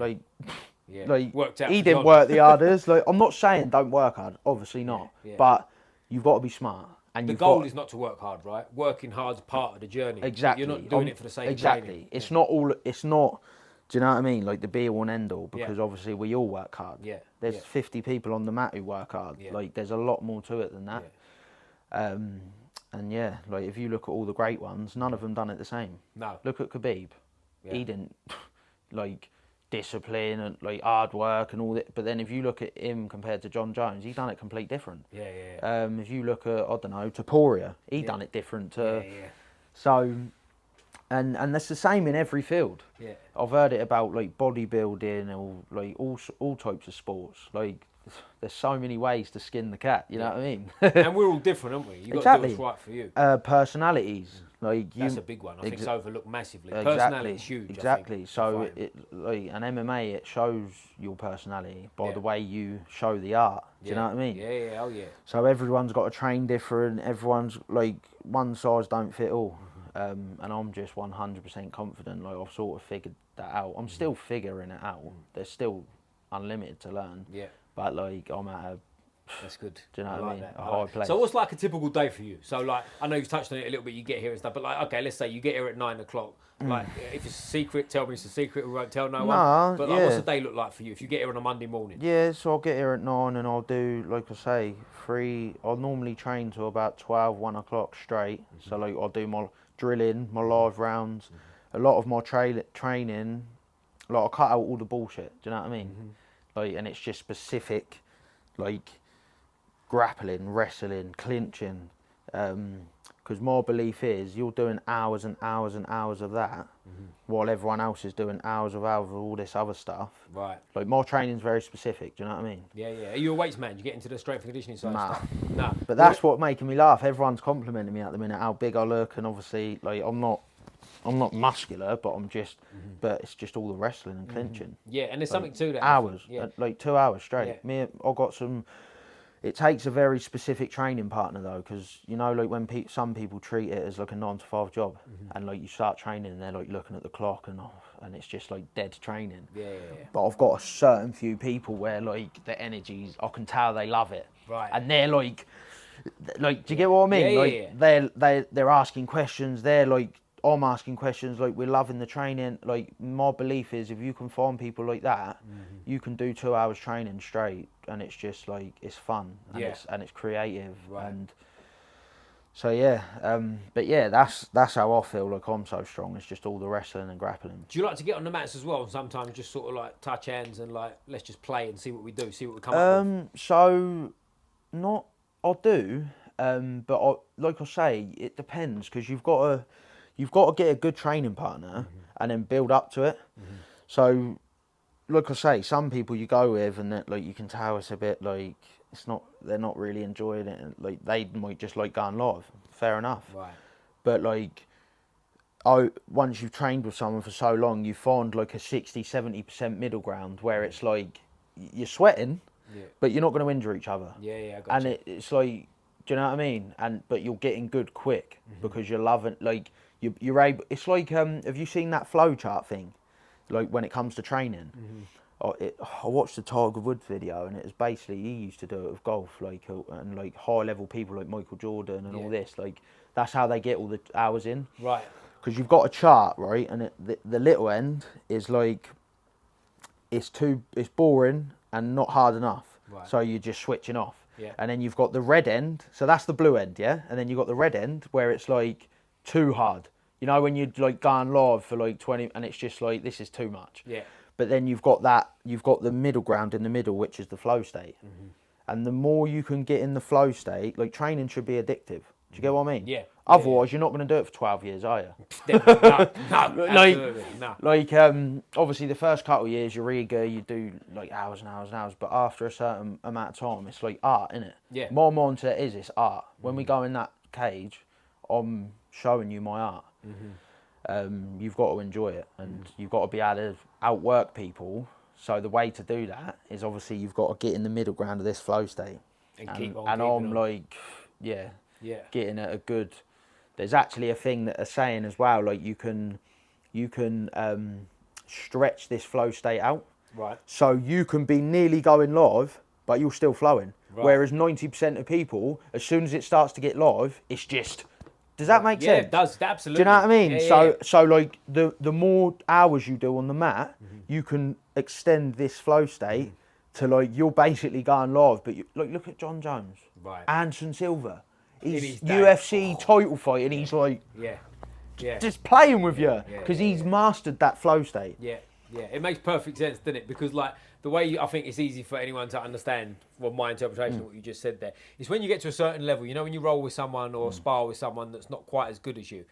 Like worked out. He didn't work the hardest. Like I'm not saying don't work hard, obviously not. But you've got to be smart. And the goal is not to work hard, right? Working hard is part of the journey. Exactly. You're not doing it for the sake of training. It's not all. It's not. Do you know what I mean? Like the be all and end all, because obviously we all work hard. Yeah. There's 50 people on the mat who work hard. Yeah. Like there's a lot more to it than that. Yeah. And yeah, like if you look at all the great ones, none of them done it the same. No. Look at Khabib. Yeah. He didn't like discipline and like hard work and all that. But then if you look at him compared to John Jones, he done it complete different. Yeah. If you look at, I don't know, Topuria, he done it different. So, and that's the same in every field. Yeah. I've heard it about like bodybuilding or like all types of sports. Like there's so many ways to skin the cat, you know what I mean? And we're all different, aren't we? You've got to do what's right for you. Personalities. That's a big one. I think it's overlooked massively. Personality is huge. Exactly. So like an MMA, it shows your personality by the way you show the art. Do you know what I mean? Yeah, oh yeah. So everyone's got to train different. Everyone's like, one size don't fit all. And I'm just 100% confident. Like I've sort of figured that out. I'm still figuring it out. There's still unlimited to learn. Yeah. But like I'm at a... That's good. Do you know what I mean? A high place. So what's like a typical day for you? So like, I know you've touched on it a little bit, you get here and stuff, but like, okay, let's say you get here at 9 o'clock. Like, if it's a secret, tell me it's a secret, we won't tell no one. But like, what's the day look like for you if you get here on a Monday morning? Yeah, so I'll get here at 9 and I'll do, like I say, I'll normally train till about 12, 1 o'clock straight. So like, I'll do my drilling, my live rounds, a lot of my training, like I'll cut out all the bullshit, do you know what I mean? Like, and it's just specific, like grappling, wrestling, clinching. Because my belief is you're doing hours and hours and hours of that, while everyone else is doing hours of all this other stuff. Right. Like my training's very specific. Do you know what I mean? Yeah, yeah. Are you a weights man? Do you get into the strength and conditioning side? Stuff? Nah. But that's what making me laugh. Everyone's complimenting me at the minute how big I look, and obviously, like I'm not muscular, but I'm just, but it's just all the wrestling and clinching. Yeah, and there's something to that. Hours, like 2 hours straight. Yeah. I got some. It takes a very specific training partner though, because you know, like when some people treat it as like a 9 to 5 job, and like you start training and they're like looking at the clock and it's just like dead training. Yeah. But I've got a certain few people where like the energies, I can tell they love it. Right. And they're like, do you get what I mean? Yeah. They're asking questions. They're like, I'm asking questions, like we're loving the training. Like my belief is if you can find people like that, you can do 2 hours training straight, and it's just like, it's fun and it's creative. Right. And so but yeah, that's how I feel like I'm so strong. It's just all the wrestling and grappling. Do you like to get on the mats as well and sometimes just sort of like touch hands and like, let's just play and see what we do, see what we come up with? So I do, but like I say, it depends, because you've got to get a good training partner and then build up to it. So, like I say, some people you go with and that, like you can tell it's a bit like they're not really enjoying it, and like they might just like going live. Fair enough. Right. But like, once you've trained with someone for so long, you find like a 60-70% middle ground where it's like you're sweating, but you're not going to injure each other. Yeah, I got you. It's like, do you know what I mean? But you're getting good quick because you're loving, like you're able. It's like, have you seen that flow chart thing? Like when it comes to training, I watched the Tiger Woods video, and it was basically, he used to do it with golf, like, and like high level people like Michael Jordan and all this, like that's how they get all the hours in. Right. because you've got a chart, right? And the little end is like, it's boring and not hard enough. Right. So you're just switching off. Yeah. And then you've got the red end, so that's the blue end, yeah? And then you've got the red end where it's like too hard. You know, when you're like going live for like 20 and it's just like, this is too much. Yeah. But then you've got the middle ground in the middle, which is the flow state. Mm-hmm. And the more you can get in the flow state, like training should be addictive. Do you get what I mean? Yeah. Otherwise, you're not going to do it for 12 years, are you? No, absolutely, no. Like, obviously, the first couple of years, you're eager, you do like hours and hours and hours, but after a certain amount of time, it's like art, isn't it? Yeah. My mindset is it's art. When we go in that cage, I'm showing you my art. Mm-hmm. You've got to enjoy it, and you've got to be able to outwork people. So the way to do that is obviously you've got to get in the middle ground of this flow state. And keep on. And I'm like, getting at a good. There's actually a thing that are saying as well, like you can stretch this flow state out. Right. So you can be nearly going live, but you're still flowing. Right. Whereas 90% of people, as soon as it starts to get live, it's just. Does that make sense? Yeah, it does. Absolutely. Do you know what I mean? Yeah, so like the more hours you do on the mat, you can extend this flow state to like you're basically going live. But like look at John Jones, right? Anderson Silva. He's UFC title fight, and he's like, just playing with you because he's mastered that flow state. Yeah, it makes perfect sense, doesn't it? Because like the way I think it's easy for anyone to understand, well, my interpretation of what you just said there, is when you get to a certain level, you know, when you roll with someone or spar with someone that's not quite as good as you,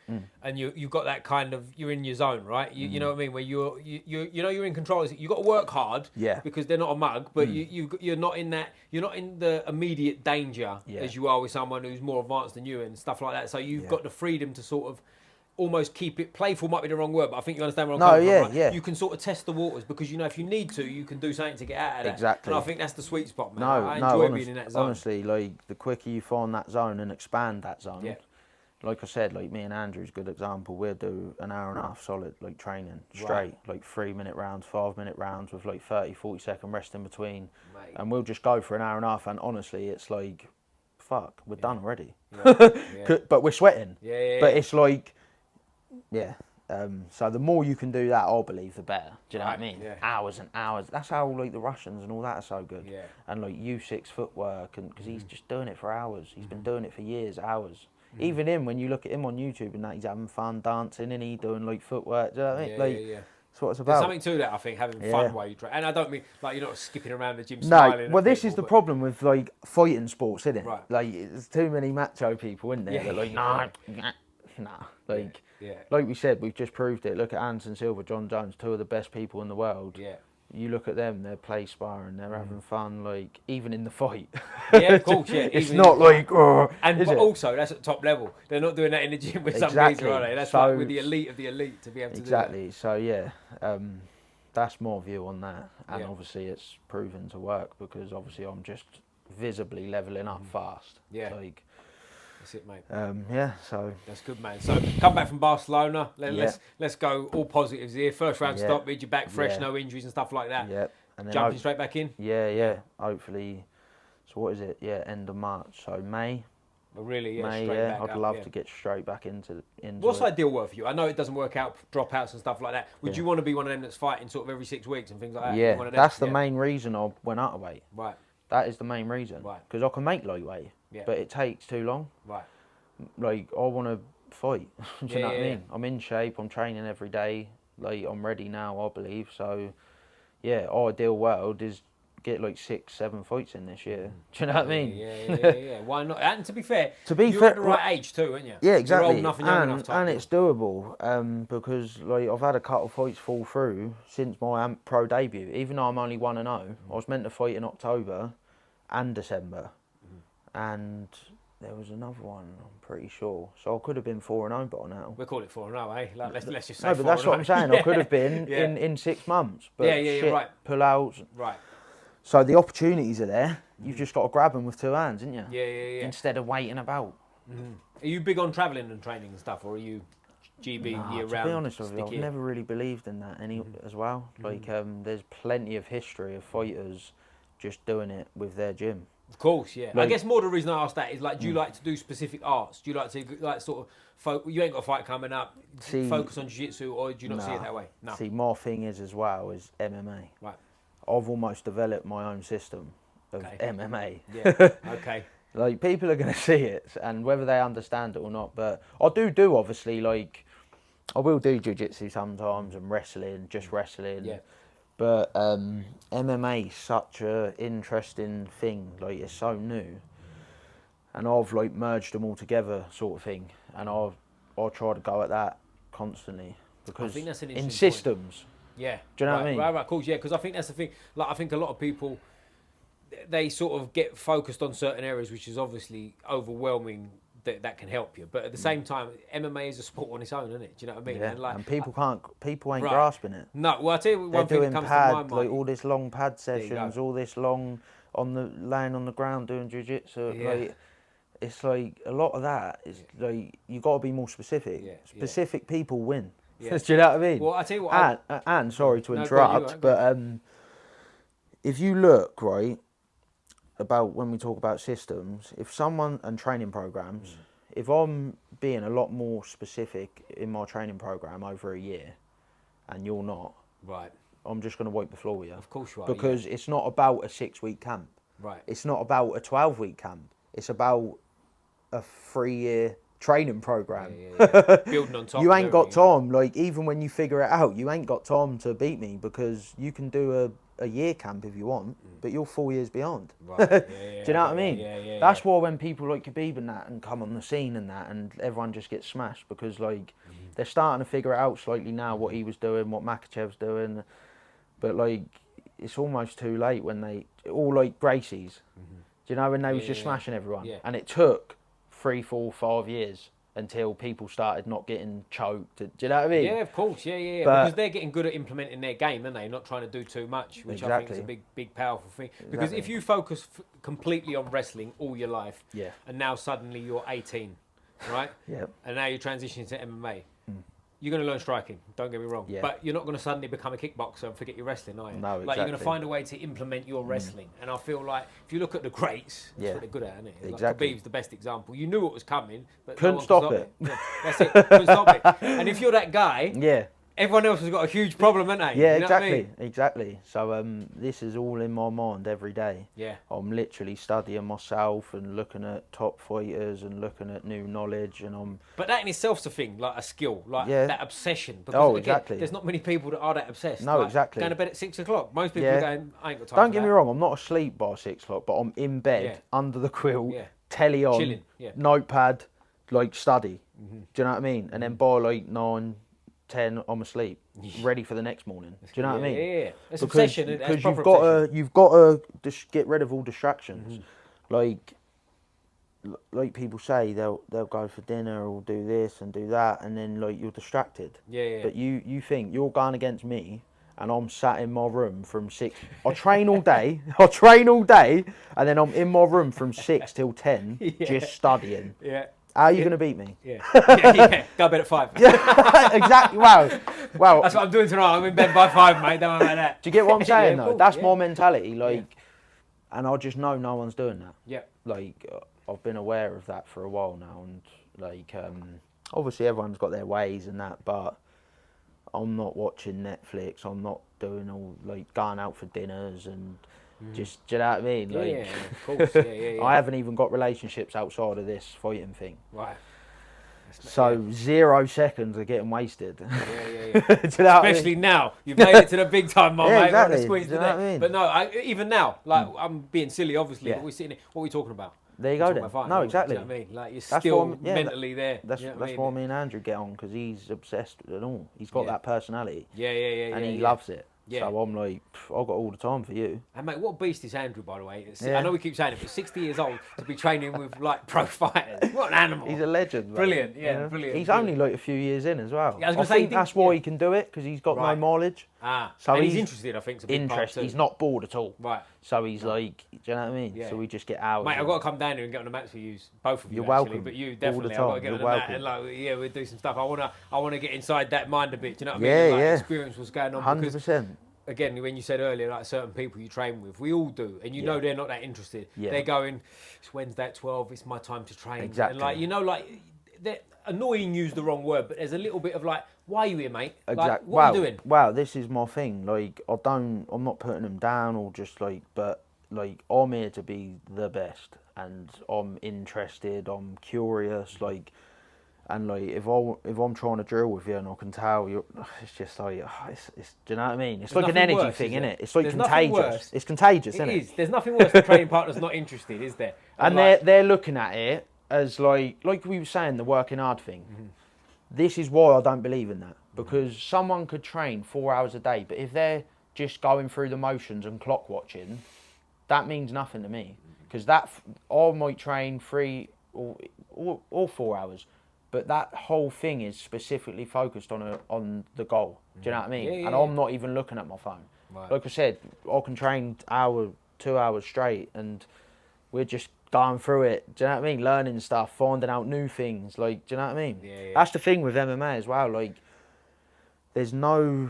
and you've got that kind of, you're in your zone, right? You know what I mean? Where you're you're in control. You've got to work hard, because they're not a mug, but you're not in that, you're not in the immediate danger as you are with someone who's more advanced than you and stuff like that. So you've got the freedom to sort of almost keep it playful, might be the wrong word, but I think you understand what I'm coming from, right? You can sort of test the waters because, you know, if you need to, you can do something to get out of that. Exactly. And I think that's the sweet spot, man. I enjoy being in that zone. Honestly, like, the quicker you find that zone and expand that zone, like I said, like me and Andrew's a good example, we'll do an hour and a half solid, like, training, straight, like 3-minute rounds, 5-minute rounds with, like, 30, 40-second rest in between. Mate. And we'll just go for an hour and a half, and honestly, it's like, fuck, we're done already. But we're sweating. But it's like... so the more you can do that, I believe, the better. Do you know what I mean? Hours and hours. That's how like the Russians and all that are so good. And like U6 footwork, and because he's just doing it for hours. He's been doing it for years, hours. Even him, when you look at him on YouTube and that, he's having fun dancing and he's doing like footwork. Do you know what I mean? That's what it's about. There's something to that, I think, having fun while you train. And I don't mean like you're not skipping around the gym smiling. No, well, this is the problem with like fighting sports, isn't it? Right. Like there's too many macho people in there. They're like, nah, like. Like we said, we've just proved it. Look at Anderson Silva, John Jones, 2 of the best people in the world. You look at them, they're play sparring, they're having fun, like, even in the fight. Yeah, of course, It's not like, but also, that's at top level. They're not doing that in the gym with some geezer, are they? That's like with the elite of the elite to be able to do that. Exactly, so that's my view on that. And obviously it's proven to work because obviously I'm just visibly levelling up fast. Like, that's it, mate. So that's good, man. So come back from Barcelona. Let's go all positives here. First round stoppage, you're back fresh, no injuries and stuff like that. And then jumping straight back in. Hopefully. So what is it? End of March. So May. But really, May, straight back I'd love to get straight back into What's ideal work for you? I know it doesn't work out, dropouts and stuff like that. Would you want to be one of them that's fighting sort of every 6 weeks and things like that? Yeah, that's the main reason I went out of weight. Right. That is the main reason. Right. Because I can make lightweight, but it takes too long. Right. Like, I want to fight. Do you know what I mean? I'm in shape, I'm training every day. Like, I'm ready now, I believe. So, ideal world is get like 6-7 fights in this year. Do you know what I mean? Yeah. Why not? And to be fair, you're at the right age too, aren't you? Yeah, exactly. You're old enough and young enough. And it's doable because like I've had a couple of fights fall through since my pro debut. Even though I'm only 1-0, I was meant to fight in October and December, and there was another one, I'm pretty sure. So I could have been 4-0 by now. We'll call it 4-0, eh? Like, let's just say 4-0. No, but that's what I'm saying. I could have been in 6 months. But right. Pull outs. Right. So the opportunities are there. You've just got to grab them with 2 hands, haven't you? Yeah. Instead of waiting about. Are you big on travelling and training and stuff, or are you GB year round? To be honest with you, I've never really believed in that as well. Like, there's plenty of history of fighters just doing it with their gym. Of course, yeah. Like, I guess more the reason I asked that is like, do you like to do specific arts? Do you like to like sort of you ain't got a fight coming up, focus on jiu-jitsu, or do you not see it that way? No. See, my thing is as well is MMA. Right. I've almost developed my own system of MMA. Yeah. Okay. Like, people are going to see it, and whether they understand it or not, but I do obviously, like, I will do jiu-jitsu sometimes and wrestling, just wrestling. Yeah. But MMA is such a interesting thing. Like, it's so new, and I've like merged them all together, sort of thing. And I try to go at that constantly because I think that's an interesting in systems. Point. Yeah. Do you know what I mean? Right, cool. Yeah, because I think that's the thing. Like, I think a lot of people, they sort of get focused on certain areas, which is obviously overwhelming. That can help you, but at the same time, MMA is a sport on its own, isn't it? Do you know what I mean? Yeah. And, like, and people ain't grasping it. No, well, I tell you one thing that comes to my mind. Like all this long pad sessions, all this long laying on the ground doing jiu-jitsu. Yeah. Like, it's like a lot of that is like you got to be more specific. Yeah. Specific people win. Yeah. Do you know what I mean? Well, I tell you what. And sorry to interrupt, but if you look right. About when we talk about systems, if someone and training programs, if I'm being a lot more specific in my training program over a year, and you're not, right, I'm just going to wipe the floor with you. Of course you are. Because it's not about a 6-week camp. Right. It's not about a 12-week camp. It's about a 3-year training program. Yeah. Building on top. You ain't got time. Like, even when you figure it out, you ain't got time to beat me because you can do a year camp if you want, but you're 4 years beyond. Right. Do you know what I mean? Yeah. That's why when people like Khabib and that and come on the scene and that, and everyone just gets smashed because like they're starting to figure it out slightly now what he was doing, what Makhachev's doing, but like it's almost too late when they all like Gracie's. Do you know when they was just smashing everyone? Yeah. And it took 3, 4, 5 years until people started not getting choked. Do you know what I mean? Yeah, of course. Yeah. Because they're getting good at implementing their game, aren't they? Not trying to do too much, which I think is a big, powerful thing. Because if you focus completely on wrestling all your life, and now suddenly you're 18, right? Yeah. And now you're transitioning to MMA. You're going to learn striking, don't get me wrong. Yeah. But you're not going to suddenly become a kickboxer and forget your wrestling, are you? No, exactly. Like, you're going to find a way to implement your wrestling. And I feel like, if you look at the greats, that's what they're good at, isn't it? Exactly. Like, Khabib's the best example. You knew what was coming, but couldn't stop it. Yeah, that's it. Couldn't stop it. And if you're that guy, everyone else has got a huge problem, haven't they? Yeah, you know exactly, what I mean? exactly. So this is all in my mind every day. Yeah. I'm literally studying myself and looking at top fighters and looking at new knowledge, and I'm. But that in itself's a thing, like a skill, like that obsession. Because again, there's not many people that are that obsessed. No, like, exactly. Going to bed at 6 o'clock. Most people are going, I ain't got time. Don't get me wrong, I'm not asleep by 6 o'clock, but I'm in bed under the quilt, telly on, chilling, notepad, like study. Do you know what I mean? And then by like 9, 10, I'm asleep, ready for the next morning. Do you know what I mean? Yeah. It's obsession. Because you've got to get rid of all distractions. Like people say, they'll go for dinner or do this and do that, and then like you're distracted. Yeah. But you think you're going against me, and I'm sat in my room from 6. I train all day. And then I'm in my room from 6 till 10, just studying. Yeah. How are you going to beat me? Yeah. Go to bed at 5. Exactly. Wow. That's what I'm doing tonight. I'm in bed by 5, mate. Don't worry about that. Do you get what I'm saying, though? Course, That's my mentality. And I just know no one's doing that. Yeah. I've been aware of that for a while now, and obviously everyone's got their ways and that, but I'm not watching Netflix. I'm not doing all going out for dinners and. Just, do you know what I mean? Yeah, of course. Yeah. I haven't even got relationships outside of this fighting thing. Right. So 0 seconds are getting wasted. Yeah. Do you know Especially now. You've made it to the big time, mate. Exactly. We're on the squeeze Do you know what I mean? But no, even now, I'm being silly, obviously, but we're sitting here. What are we talking about? There you go then. No, exactly. Do you know what I mean? Like, you're still mentally there. That's why me and Andrew get on, because he's obsessed and all. He's got that personality. Yeah. And he loves it. Yeah. So I'm like, I've got all the time for you. And mate, what a beast is Andrew, by the way. I know we keep saying it, but 60 years old to be training with pro fighters. What an animal. He's a legend. Brilliant, brilliant. He's only like a few years in as well. Yeah, I think that's why he can do it, because he's got no mileage. So and he's interested, I think. He's not bored at all. Right. So he's like, do you know what I mean? Yeah. So we just get hours. Mate, I've got to come down here and get on the mats for you, both of you. You're welcome. But you definitely. I've got to get on the mat and we'll do some stuff. I wanna get inside that mind a bit. Do you know what I mean? Yeah. Experience what's going on. 100%. again, when you said earlier, like certain people you train with, we all do, and you know they're not that interested. Yeah. They're going, it's Wednesday at 12, it's my time to train. Exactly. And like, you know, like, annoying use the wrong word, but there's a little bit of like, why are you here, mate? Exactly. Like, what are you doing? Wow, this is my thing. Like, I'm not putting them down or just like, but like, I'm here to be the best, and I'm interested, I'm curious, like, and like, if I'm trying to drill with you and I can tell you, it's just like, it's do you know what I mean? It's like an energy thing, isn't it? It's like contagious. It's contagious, isn't it? It is. There's nothing worse than training partners not interested, is there? And like, they're looking at it as like we were saying, the working hard thing. Mm-hmm. This is why I don't believe in that, because someone could train 4 hours a day, but if they're just going through the motions and clock watching, that means nothing to me. Because I might train 3 or 4 hours, but that whole thing is specifically focused on the goal. Do you know what I mean? And I'm not even looking at my phone. Right. Like I said, I can train 2 hours straight, and we're just going through it. Do you know what I mean? Learning stuff, finding out new things. Like, do you know what I mean? Yeah. That's the thing with MMA as well. Like, there's no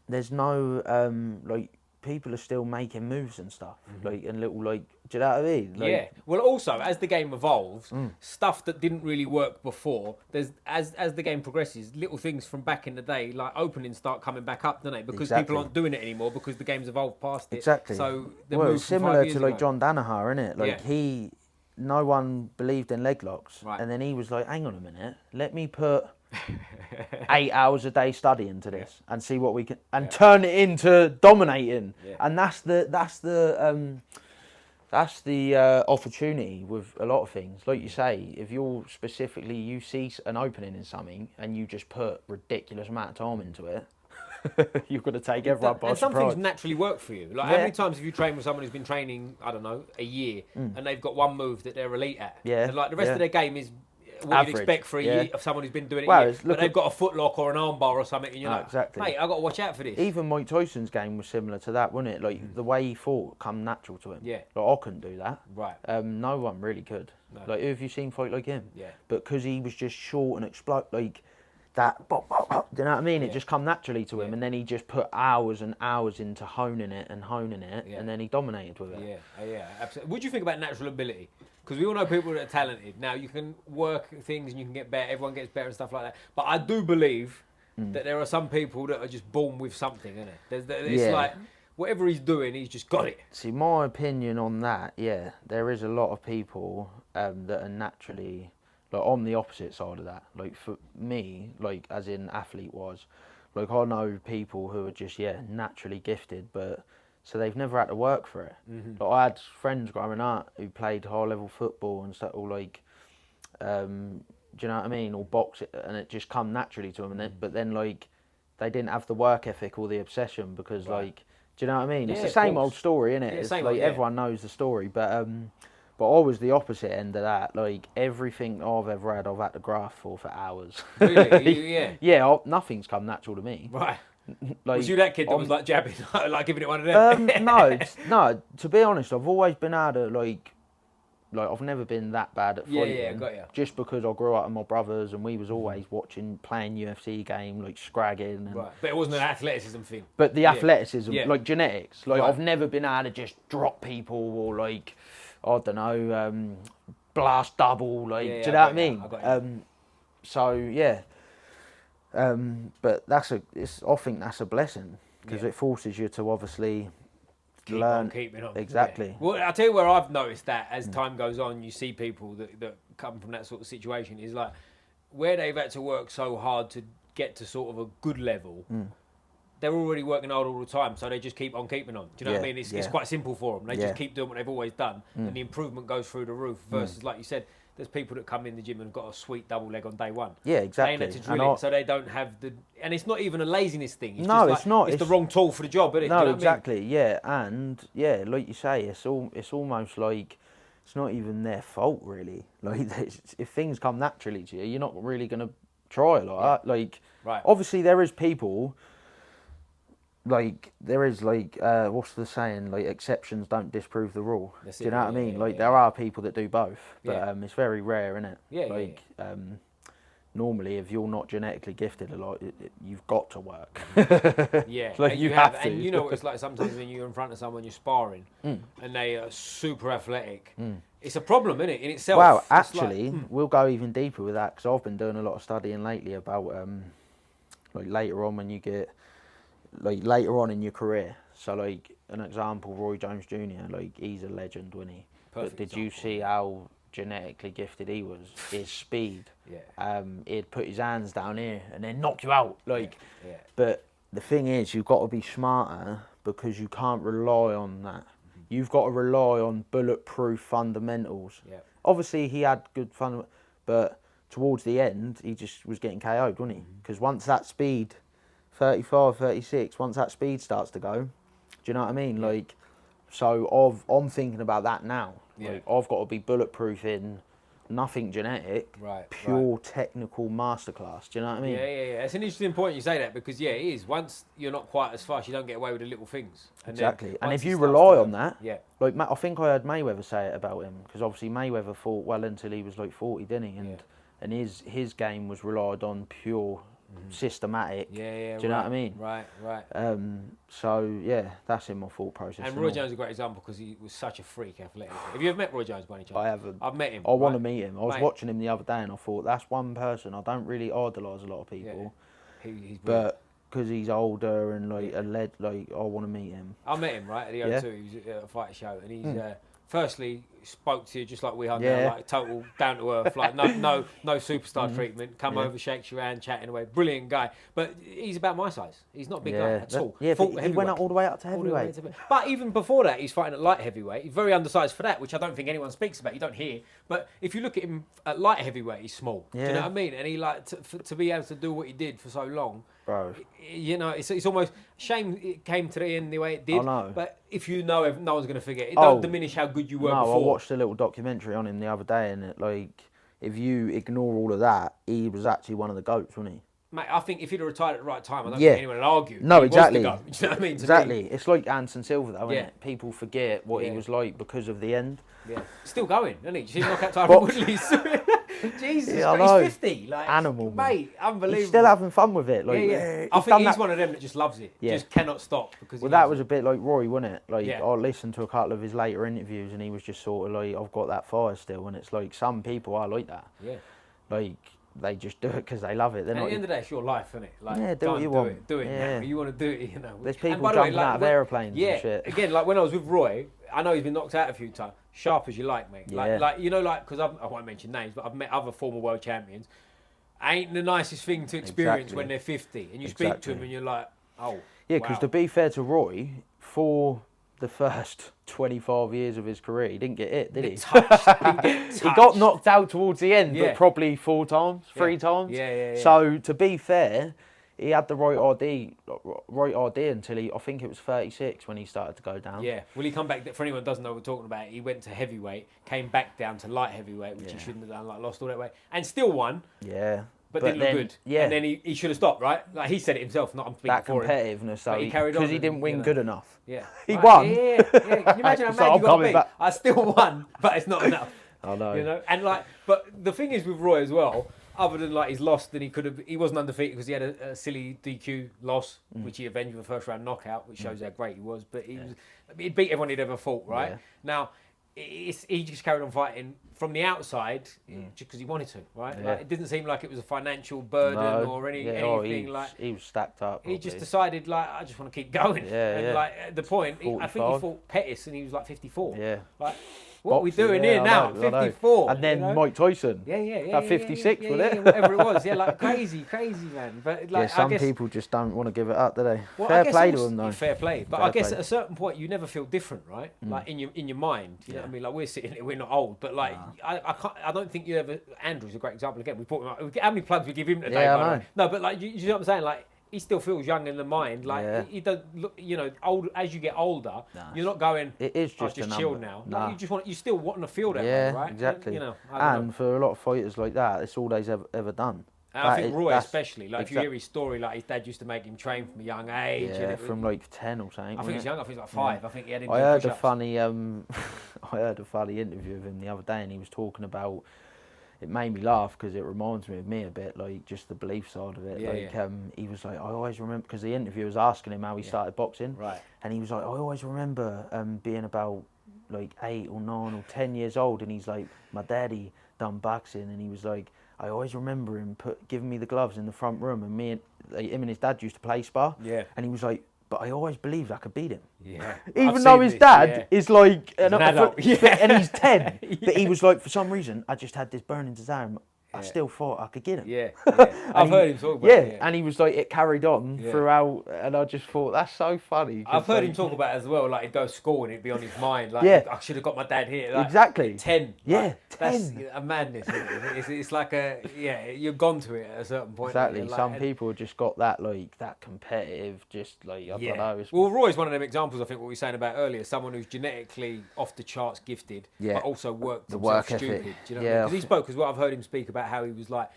like, people are still making moves and stuff, like, and little, like, do you know what I mean? Like, yeah. Well, also, as the game evolves, stuff that didn't really work before, there's as the game progresses, little things from back in the day, like openings, start coming back up, don't they? Because people aren't doing it anymore because the game's evolved past it. Exactly. So it's similar to like John Danaher, isn't it? Like, no one believed in leg locks, and then he was like, hang on a minute, let me put 8 hours a day study into this and see what we can, and turn it into dominating. And that's the opportunity with a lot of things. Like you say, if you see an opening in something and you just put ridiculous amount of time into it, you've got to take everyone by surprise. And some things naturally work for you. Like, how many times have you trained with someone who's been training, I don't know, a year, and they've got one move that they're elite at? And like, the rest of their game is what average. You'd expect for a year of someone who's been doing it a year. But they've got a foot lock or an arm bar or something, and you're like, mate, I've got to watch out for this. Even Mike Tyson's game was similar to that, wasn't it? Like, the way he fought come natural to him. Yeah. Like, I couldn't do that. Right. No one really could. No. Like, who have you seen fight like him? Yeah. But because he was just short and explode, like, that, bop, bop, bop, do you know what I mean? It just come naturally to him, and then he just put hours and hours into honing it, and then he dominated with it. Yeah, absolutely. What do you think about natural ability? Because we all know people that are talented. Now, you can work things and you can get better, everyone gets better and stuff like that. But I do believe that there are some people that are just born with something, isn't it? It's like, whatever he's doing, he's just got it. See, my opinion on that, there is a lot of people that are naturally, like, on the opposite side of that. Like, for me, like, as in athlete-wise, like, I know people who are just, naturally gifted, but so they've never had to work for it. Mm-hmm. Like, I had friends growing up who played high-level football and stuff, or like, do you know what I mean? Or box it, and it just come naturally to them. And but then, like, they didn't have the work ethic or the obsession because, like, do you know what I mean? It's the same old story, isn't it? It's like, everyone knows the story, but I was the opposite end of that. Like, everything I've ever had, I've had to graft for hours. Really? Nothing's come natural to me. Right. Like, was you that kid that was like jabbing, like giving it one of them? No. To be honest, I've always been able to like I've never been that bad at fighting. Yeah, got you. Just because I grew up with my brothers and we was always playing UFC game, like scragging. And, right, but it wasn't an athleticism thing. But the athleticism, like genetics, like I've never been able to just drop people or like, I don't know, blast double, like, do you know what I mean? But I think that's a blessing because it forces you to obviously learn. Keeping on. Exactly. Yeah. Well, I'll tell you where I've noticed that as time goes on, you see people that come from that sort of situation is like where they've had to work so hard to get to sort of a good level. They're already working hard all the time, so they just keep on keeping on. Do you know what I mean? It's quite simple for them. They just keep doing what they've always done, and the improvement goes through the roof. Versus, like you said, there's people that come in the gym and have got a sweet double leg on day one. Yeah, exactly. They ain't had to drill it, so they don't have the... And it's not even a laziness thing. It's it's not. It's the wrong tool for the job, isn't it? No, exactly, yeah. And, like you say, it's almost like it's not even their fault, really. Like, if things come naturally to you, you're not really going to try like that. Like, obviously there is people... Like, there is, like, what's the saying? Like, exceptions don't disprove the rule. Do you know what I mean? Like, there are people that do both, but it's very rare, isn't it? normally, if you're not genetically gifted a lot, you've got to work. Yeah, like you have to. And you know what it's like sometimes when you're in front of someone, you're sparring, and they are super athletic. It's a problem, isn't it, in itself? Well, actually, we'll go even deeper with that, because I've been doing a lot of studying lately about like later on when you get, like later on in your career. So like an example, Roy Jones Jr., like he's a legend, wasn't he? But did you see how genetically gifted he was? His speed. Yeah. He'd put his hands down here and then knock you out. Like, yeah. But the thing is, you've got to be smarter, because you can't rely on that. You've got to rely on bulletproof fundamentals. Yeah. Obviously, he had good fundamentals, but towards the end, he just was getting KO'd, wasn't he? Because once that speed, 35, 36, once that speed starts to go, do you know what I mean? Yeah. Like, so I'm thinking about that now. Yeah. Like, I've got to be bulletproof in nothing genetic, pure technical masterclass. Do you know what I mean? Yeah. It's an interesting point you say that, because it is. Once you're not quite as fast, you don't get away with the little things. And exactly. And if you rely on that, like I think I heard Mayweather say it about him, because obviously Mayweather fought well until he was like 40, didn't he? And his game was relied on pure systematic. Do you know what I mean? Right. So yeah, that's in my thought process. And Roy Jones is a great example, because he was such a freak athletic. Have you ever met Roy Jones by any chance? I haven't. I've met him. I want to meet him. I was watching him the other day, and I thought, that's one person. I don't really idolise a lot of people, he's but because he's older and like I want to meet him. I met him at the O2. He was at a fighter show, and he's firstly spoke to you just like we are now, like total down to earth, like no superstar treatment. Come over, shakes your hand, chatting away. Brilliant guy, but he's about my size. He's not a big guy at all. Yeah, but he went all the way up to heavyweight. But even before that, he's fighting at light heavyweight. He's very undersized for that, which I don't think anyone speaks about. You don't hear. But if you look at him at light heavyweight, he's small. Do you know what I mean? And he to be able to do what he did for so long. Bro, you know, it's almost shame it came to the end the way it did. I know. But if you know, no one's going to forget. It don't diminish how good you were before. I watched a little documentary on him the other day, and if you ignore all of that, he was actually one of the GOATs, wasn't he? Mate, I think if he'd have retired at the right time, I don't think anyone would argue. No, exactly. Was the GOAT. Do you know what I mean? Exactly. It's like Anderson Silva, though, isn't it? People forget what he was like because of the end. Yeah. Still going, isn't he? Did you see him knock out Tyron Woodley? Jesus, he's 50. Like, animal, mate, unbelievable. He's still having fun with it. Like, I think he's one of them that just loves it. Just cannot stop. Because that was a bit like Roy, wasn't it? Like, I listened to a couple of his later interviews, and he was just sort of like, I've got that fire still. And it's like, some people are like that. Yeah. Like, they just do it because they love it. At the end of the day, it's your life, isn't it? Like, do what you want. Do it now. You want to do it, you know. There's people jumping out of aeroplanes and shit. Again, like when I was with Roy, I know he's been knocked out a few times. Sharp as you like, mate. Like you know, like, because I won't mention names, but I've met other former world champions. Ain't the nicest thing to experience when they're 50, and you speak to them and you're like, oh. Yeah, because to be fair to Roy, for the first 25 years of his career, he didn't get hit, did he? He got knocked out towards the end, but probably 3 times. Yeah. So to be fair, he had the right idea until I think it was 36 when he started to go down. Yeah. Will he come back? For anyone who doesn't know what we're talking about, he went to heavyweight, came back down to light heavyweight, which he shouldn't have done, like lost all that weight, and still won. Yeah. But didn't look good. Yeah. And then he should have stopped, right? Like he said it himself, not I'm speaking that for him. That competitiveness, though, because he didn't win good enough. Yeah. He won. Yeah. Can you imagine how mad you got to be? I still won, but it's not enough. I know. You know? And but the thing is with Roy as well, other than he's lost, and he wasn't undefeated because he had a silly DQ loss, which he avenged with a first round knockout, which shows how great he was. But he beat everyone he'd ever fought, right? Yeah. Now, he just carried on fighting from the outside just because he wanted to, right? Yeah. Like, it didn't seem like it was a financial burden or anything. He was stacked up. He just decided, I just want to keep going. And at the point, I think he fought Pettis and he was 54. Yeah. What are we doing here now? 54. And then Mike Tyson. At 56, wasn't it? Whatever it was. Crazy, man. But some people just don't want to give it up, do they? Well, fair play to them, though. Fair play. But I guess at a certain point, you never feel different, right? Like in your mind. You know what I mean? Like we're sitting here, we're not old, but I don't think you ever. Andrew's a great example again. We brought him up. How many plugs we give him today? Yeah, I know. No, but you know what I'm saying? Like, he still feels young in the mind. He doesn't look, old as you get older. You're not going. It is just chilled now. Nah. You still want to feel that way, right? Exactly. And for a lot of fighters like that, it's all they've ever done. And I think Roy especially, if you hear his story, his dad used to make him train from a young age. Yeah, from 10 or something. I think he's young. I think he's 5. Yeah. I think he had him. I heard a funny interview of him the other day, and he was talking about it made me laugh because it reminds me of me a bit, like just the belief side of it. He was like, I always remember, because the interviewer was asking him how he started boxing, right? And he was like, I always remember being about like 8 or 9 or 10 years old, and he's like, my daddy done boxing, and he was like, I always remember him giving me the gloves in the front room, and him and his dad used to play spar, and he was like, but I always believed I could beat him. Yeah. Even though his dad is like an adult, and he's 10. But he was like, for some reason, I just had this burning desire. I still thought I could get him. Yeah. I've heard him talk about it. Yeah, and he was like, it carried on throughout, and I just thought, that's so funny. I've heard him talk about it as well, like he'd go to school and it'd be on his mind, like, I should have got my dad here. Like, exactly. 10. Yeah, like, 10. That's a madness, isn't it? It's like you're gone to it at a certain point. Exactly. Like, some people just got that, like, that competitive, just like, I don't know. Well, Roy's one of them examples, I think, what we were saying about earlier, someone who's genetically off the charts gifted, but also worked the work ethic. Stupid. Do you know what I mean? Because he spoke as well, I've heard him speak about how he was like,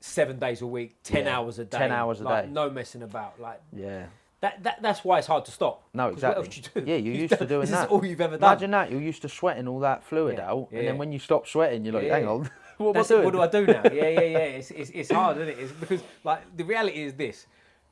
7 days a week, 10 hours a day. 10 hours a day. No messing about. Like, yeah. That's why it's hard to stop. No, exactly. What else do you do? Yeah, you're used to doing this that. This is all you've ever done. Imagine that. You're used to sweating all that fluid out, and then when you stop sweating, you're like, hang on, what am I doing? What do I do now? Yeah. It's hard, isn't it? It's because, like, the reality is this.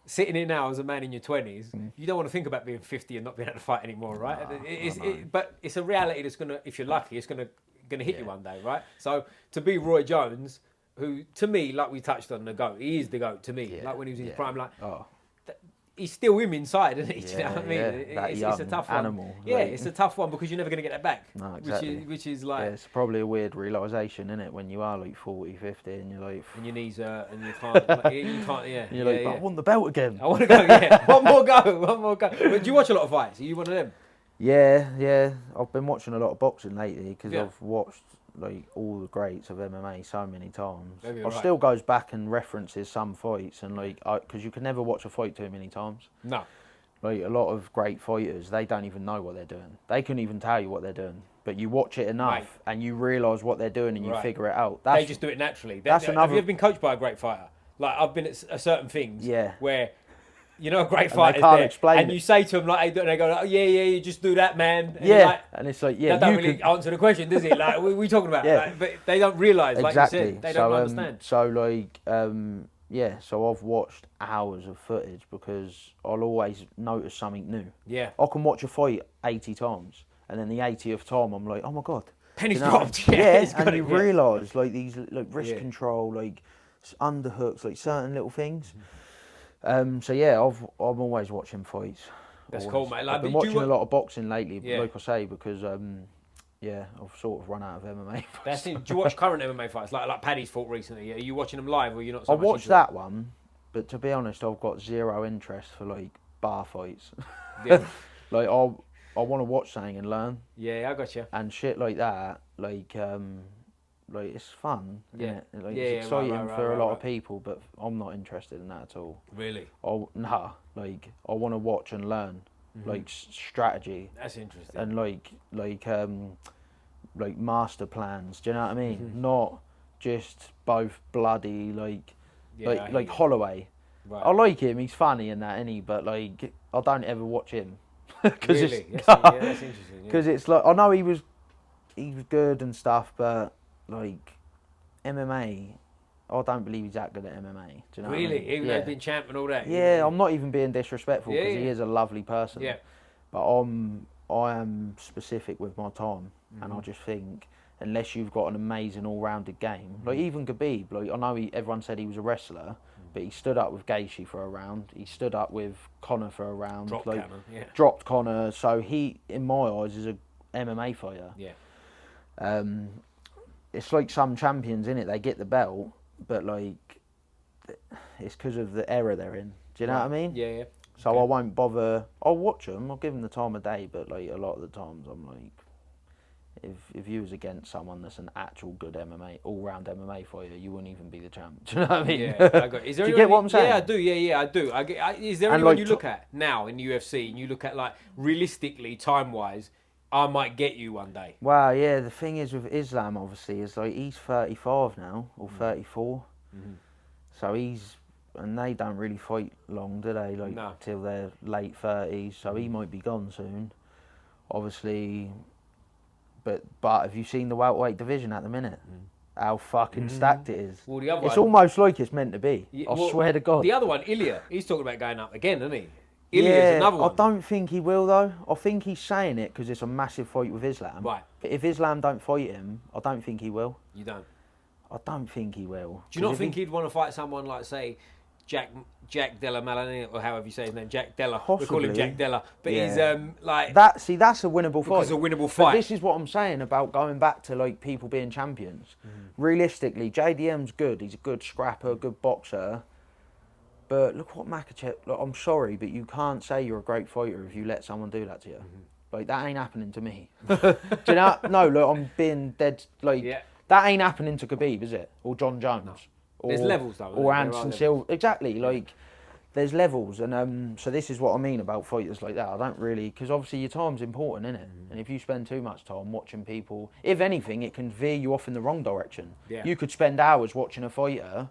Sitting here now as a man in your 20s, you don't want to think about being 50 and not being able to fight anymore, right? But it's a reality that's going to, if you're lucky, it's going to hit you one day, right? So to be Roy Jones, who, to me, like we touched on, the GOAT. He is the GOAT to me. Like when he was in his prime, like, he's still him inside, isn't he? Do you know what I mean? It's a tough animal. One. Yeah, it's a tough one because you're never going to get that back. No, exactly. Which is like... Yeah, it's probably a weird realisation, isn't it, when you are like 40, 50 and you're like... And your knees hurt and you can't... Like, you can't, And you're like, but I want the belt again. I want to go, One more go. But do you watch a lot of fights? Are you one of them? Yeah. I've been watching a lot of boxing lately because I've watched like all the greats of MMA so many times. Still goes back and references some fights, and like, because you can never watch a fight too many times. No. Like a lot of great fighters, they don't even know what they're doing. They couldn't even tell you what they're doing. But you watch it enough and you realise what they're doing and you figure it out. They just do it naturally. Have you ever been coached by a great fighter? Like, I've been at certain things where... You know, a great fighter can't explain and you say to them, like, they go, oh, yeah, you just do that, man. And and it's like, that don't really answer the question, does it? Like, we talking about, like, but they don't realise, like you said, they don't understand. So, like, so I've watched hours of footage because I'll always notice something new. Yeah. I can watch a fight 80 times, and then the 80th time, I'm like, oh my God. Penny's dropped. And you realise, like, these, like, wrist control, like, underhooks, like, certain little things. I'm always watching fights. That's cool, mate. Like, I've been watching a lot of boxing lately, like I say, because I've sort of run out of MMA fights. Do you watch current MMA fights, like Paddy's fought recently? Are you watching them live, or are you not? So I watched that one, but to be honest, I've got zero interest for like bar fights. Yeah. Like I want to watch something and learn. Yeah, I got you. And shit like that, like it's fun, it's exciting for a lot of people, but I'm not interested in that at all. Really? I want to watch and learn, like strategy. That's interesting. And like master plans. Do you know what I mean? Not just both bloody like Holloway. Right. I like him. He's funny and that, isn't he? But like, I don't ever watch him. Really? That's interesting. Because it's like, I know he was good and stuff, but like MMA, I don't believe he's that good at MMA. Do you know really? What I mean? Even though he's been champ and all that? Yeah, I'm not even being disrespectful because he is a lovely person. Yeah. But I am specific with my time, and I just think unless you've got an amazing all-rounded game, like even Khabib, like I know everyone said he was a wrestler, but he stood up with Gaethje for a round. He stood up with Conor for a round. Dropped Conor. So he, in my eyes, is a MMA fighter. Yeah. It's like some champions, innit? They get the belt, but like it's because of the era they're in. Do you know what I mean? Yeah. So I won't bother. I'll watch them. I'll give them the time of day, but like a lot of the times, I'm like, if you was against someone that's an actual good MMA, all-round MMA fighter, you wouldn't even be the champ. Do you know what I mean? Yeah, I got. Is there do you get what I'm saying? Yeah, I do. Yeah, I do. Is there anyone you look at now in UFC and you look at like realistically, time-wise, I might get you one day? Well, yeah. The thing is with Islam, obviously, is like he's 35 now or 34, so and they don't really fight long, do they? Like till their late 30s, so he might be gone soon. Obviously. But have you seen the welterweight division at the minute? how fucking stacked it is. Well, the other it's one, almost like it's meant to be. Yeah, I swear to God. The other one, Ilya, he's talking about going up again, isn't he? Ilya's another one. I don't think he will, though. I think he's saying it because it's a massive fight with Islam. Right. But if Islam don't fight him, I don't think he will. You don't? I don't think he will. Do you not think he'd want to fight someone like, say, Jack Della Malani, or however you say his name, Jack Della? Possibly. We call him Jack Della. But he's like... That's a winnable fight. Because a winnable fight. But this is what I'm saying about going back to like people being champions. Realistically, JDM's good. He's a good scrapper, good boxer. But look what Makhachev... Look, I'm sorry, but you can't say you're a great fighter if you let someone do that to you. Like, that ain't happening to me. Do you know? No, look, I'm being dead... Like, that ain't happening to Khabib, is it? Or John Jones. No. There's levels, though. Or Anderson Silva. Exactly, like... There's levels, and so this is what I mean about fighters like that. I don't really... Because obviously your time's important, innit? And if you spend too much time watching people... If anything, it can veer you off in the wrong direction. Yeah. You could spend hours watching a fighter...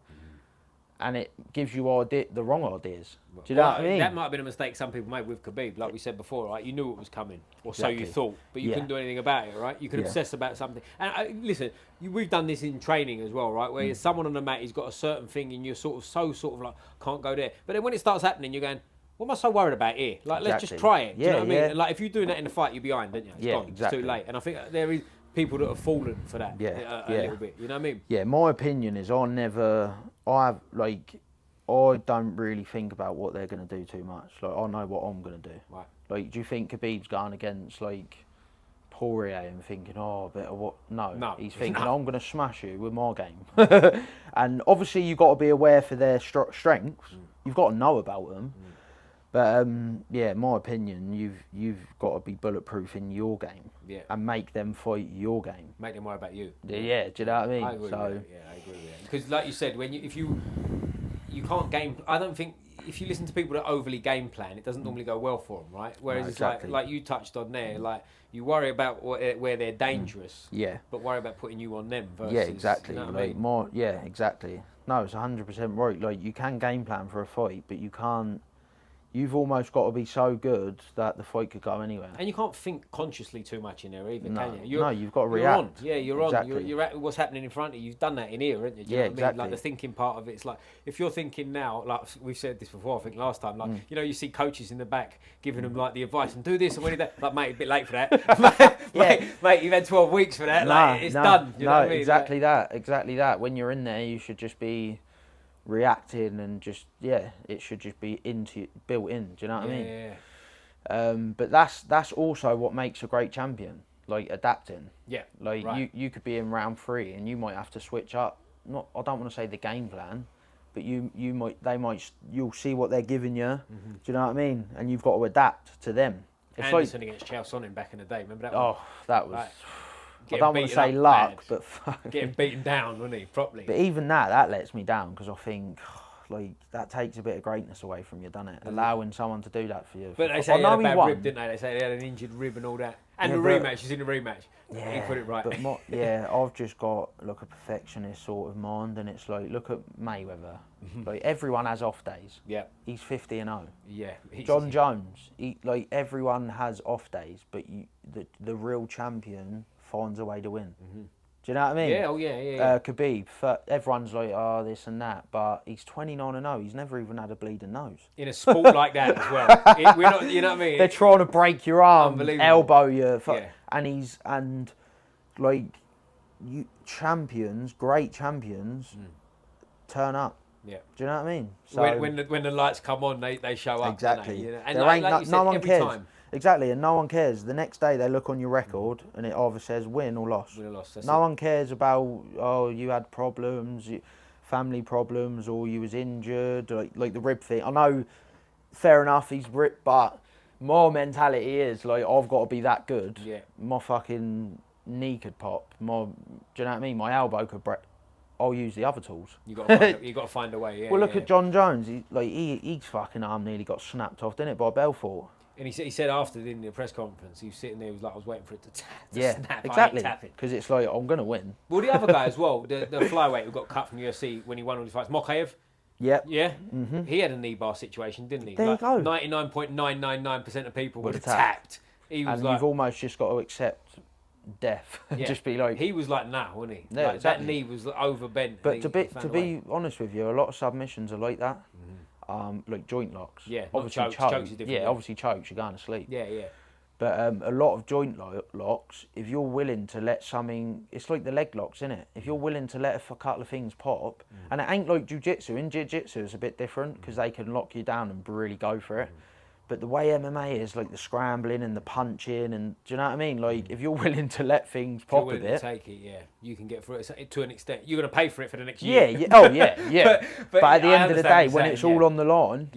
and it gives you the wrong ideas. Do you know what I mean? That might have been a mistake some people made with Khabib, like we said before, right? You knew it was coming, or so you thought, but you couldn't do anything about it, right? You could obsess about something. And listen, we've done this in training as well, right? Where someone on the mat has got a certain thing and you're sort of like, can't go there. But then when it starts happening, you're going, what am I so worried about here? Like, let's just try it. Do you know what I mean? And like, if you're doing that in the fight, you're behind, don't you? It's gone. Exactly. It's too late. And I think there is people that have fallen for that a little bit. You know what I mean? Yeah, my opinion is I don't really think about what they're going to do too much. Like, I know what I'm going to do. Right. Like, do you think Khabib's going against, like, Poirier and thinking, oh, better what? No. He's thinking, I'm going to smash you with my game. And obviously, you've got to be aware for their strengths. You've got to know about them. But, my opinion, you've got to be bulletproof in your game. Yeah. And make them fight your game. Make them worry about you. Yeah, do you know what I mean? I agree with that. Yeah, I agree with that. Because, like you said, if you can't game... I don't think... If you listen to people that overly game plan, it doesn't normally go well for them, right? Whereas it's like you touched on there, like you worry about where they're dangerous, but worry about putting you on them versus... Yeah, exactly. You know like more, exactly. No, it's 100% right. Like, you can game plan for a fight, but you can't... You've almost got to be so good that the fight could go anywhere. And you can't think consciously too much in there either, can you? You've got to react. You're on. You're at what's happening in front of you. You've done that in here, haven't you? Do you know what I mean? Like, the thinking part of it's like, if you're thinking now, like we've said this before, I think last time, like, you know, you see coaches in the back giving them like the advice and do this and when that. Like, mate, a bit late for that. mate, you've had 12 weeks for that. Like, it's done. You know what I mean? Exactly that. When you're in there, you should just be reacting and just it should just be built in. Do you know what I mean? Yeah. But that's also what makes a great champion, like adapting. Yeah. Like you could be in round 3 and you might have to switch up. I don't want to say the game plan, but you'll see what they're giving you. Do you know what I mean? And you've got to adapt to them. It's Anderson against Chael Sonnen back in the day. Remember that one? Oh, that was. Right. I don't want to say luck, but getting beaten down, wasn't he? Properly. But even that lets me down because I think like that takes a bit of greatness away from you, doesn't it? Allowing someone to do that for you. But they say he had a bad rib, didn't they? They say he had an injured rib and all that. And the rematch, he's in the rematch. Yeah, he put it right. But I've just got a perfectionist sort of mind, and it's like, look at Mayweather. Like, everyone has off days. Yeah. He's 50-0. Yeah. John Jones. Everyone has off days, but the real champion finds a way to win. Do you know what I mean? Yeah, Khabib, everyone's like, oh, this and that, but he's 29-0. He's never even had a bleeding nose. In a sport like that as well. We're not, you know what I mean? They're trying to break your arm, elbow you, and champions, great champions, turn up. Yeah. Do you know what I mean? So when the lights come on, they show up. Exactly. You know? And like you said, no one cares. Time. Exactly, and no one cares. The next day they look on your record and it either says win or loss. Win or loss. No one cares about, oh, you had problems, family problems, or you was injured, like the rib thing. I know, fair enough, he's ripped, but my mentality is like, I've got to be that good. Yeah. My fucking knee could pop. Do you know what I mean? My elbow could break. I'll use the other tools. You got to find a way. Yeah. Well, look at John Jones. His fucking arm nearly got snapped off, didn't it, by Belfort? And he said after in the press conference, he was sitting there, he was like, I was waiting for it to snap. Exactly. Because it's like, I'm going to win. Well, the other guy as well, the flyweight who got cut from UFC when he won all his fights, Mokaev. Yep. Yeah. Mm-hmm. He had a knee bar situation, didn't he? There you go. 99.999% of people would have tapped. You've almost just got to accept death. Yeah. Just be like... He was like, nah, wasn't he? Yeah, like, exactly. That knee was overbent. But to be honest with you, a lot of submissions are like that. Like joint locks. Yeah, obviously chokes are different. Yeah, obviously chokes, you're going to sleep. Yeah. But a lot of joint locks, if you're willing to let something, it's like the leg locks, isn't it? If you're willing to let a couple of things pop, and it ain't like Jiu Jitsu. In Jiu Jitsu, it's a bit different because they can lock you down and really go for it. But the way MMA is, like the scrambling and the punching, and do you know what I mean? Like if you're willing to let things pop a bit, to take it, yeah, you can get through it to an extent. You're going to pay for it for the next year. Yeah. Oh yeah. but at the end of the day, when it's all on the line,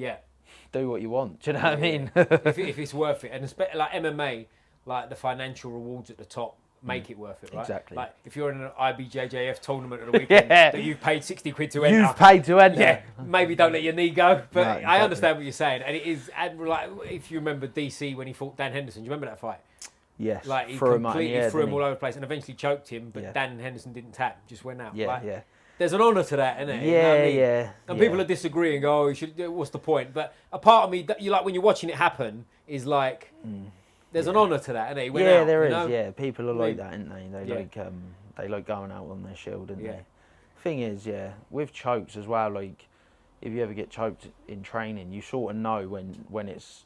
do what you want. Do you know what I mean? if it's worth it, and especially like MMA, like the financial rewards at the top make it worth it, right? Exactly. Like if you're in an IBJJF tournament at the weekend that you've paid 60 quid to enter, you've paid to enter. Yeah, maybe don't let your knee go. But No, exactly. I understand what you're saying, and it is. And like if you remember DC when he fought Dan Henderson, do you remember that fight? Yes. Like he threw completely him threw him all over the place, and eventually choked him. But Dan Henderson didn't tap, just went out. Yeah, like, there's an honour to that, isn't it? Yeah, you know what I mean? yeah. And people are disagreeing. Go, oh, you should. What's the point? But a part of me, that you like when you're watching it happen, is like, there's an honour to that, isn't it? He went out, there is. know? Yeah, people are like that, aren't they? They like going out on their shield, don't they? Thing is, with chokes as well. Like, if you ever get choked in training, you sort of know when it's.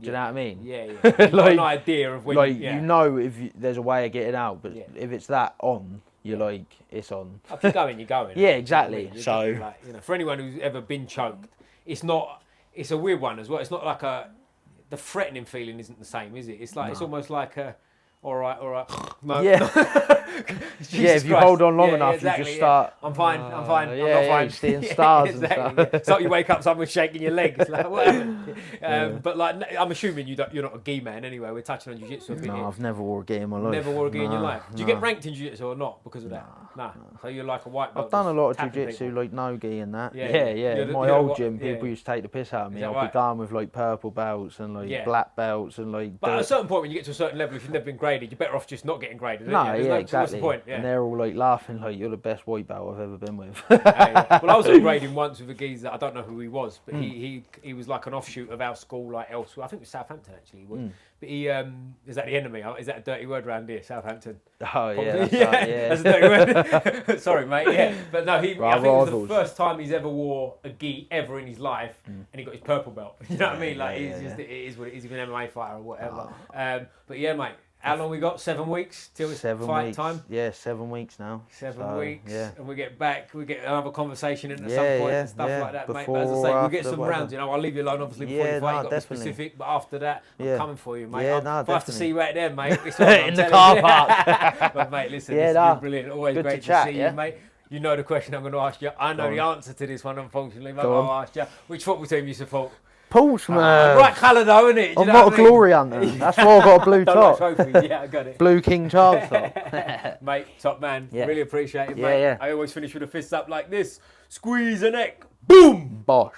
Do you know what I mean? Yeah. You've got an idea of when. Like you know if there's a way of getting out, but if it's that on. You're like, it's on. If you're going, you're going. Yeah, exactly. You're so, like, for anyone who's ever been choked, it's a weird one as well. It's not like the threatening feeling isn't the same, is it? It's like, it's almost like all right. No. Yeah. If you hold on long enough, you just start. I'm fine. I'm not fine. You're seeing stars and stuff. So you wake up, someone's shaking your leg. It's like, what happened? But like, I'm assuming you're not a gi man anyway. We're touching on Jiu Jitsu. No, I've never wore a gi in my life. Never wore a gi in your life. Do you get ranked in Jiu Jitsu or not because of that? Nah. So you're like a white belt. I've done a lot of Jiu Jitsu, like no gi and that. Yeah. In my old gym, people used to take the piss out of me. I'll be done with like purple belts and like black belts and like. But at a certain point, when you get to a certain level, if you've never been graded, you're better off just not getting graded. No, exactly. What's the point? And they're all like laughing, like you're the best white belt I've ever been with. Well, I was grading once with a geezer. I don't know who he was, but he was like an offshoot of our school, like elsewhere. I think it was Southampton actually. But he is that the enemy? Is that a dirty word around here, Southampton? Oh yeah, that's a dirty word. Sorry, mate. Yeah, but no, I think it was the first time he's ever wore a gi ever in his life, and he got his purple belt. You know what I mean? Like it is what it is. He's an MMA fighter or whatever. But yeah, mate. How long we got? 7 weeks till it's fight time? Yeah, 7 weeks now. 7 weeks. Yeah. And we get back, we get another conversation in at some point and stuff like that, mate. But as I say, we'll get some rounds, I'll leave you alone obviously before you fight. You've got to be specific, but after that, I'm coming for you, mate. I'll have to see you right there, mate. In the car park. But mate, listen, this has been brilliant. Always great to see you, mate. You know the question I'm going to ask you. I know the answer to this one, unfortunately, but I'll ask you. Which football team you support? Portsmouth. Right colour though, isn't it? I'm not a glory hunter. That's why I've got a blue top. Like trophies. Yeah, I got it. Blue King Charles top. Mate, top man. Really appreciate it, mate. I always finish with a fist up like this. Squeeze a neck. Boom. Bosh.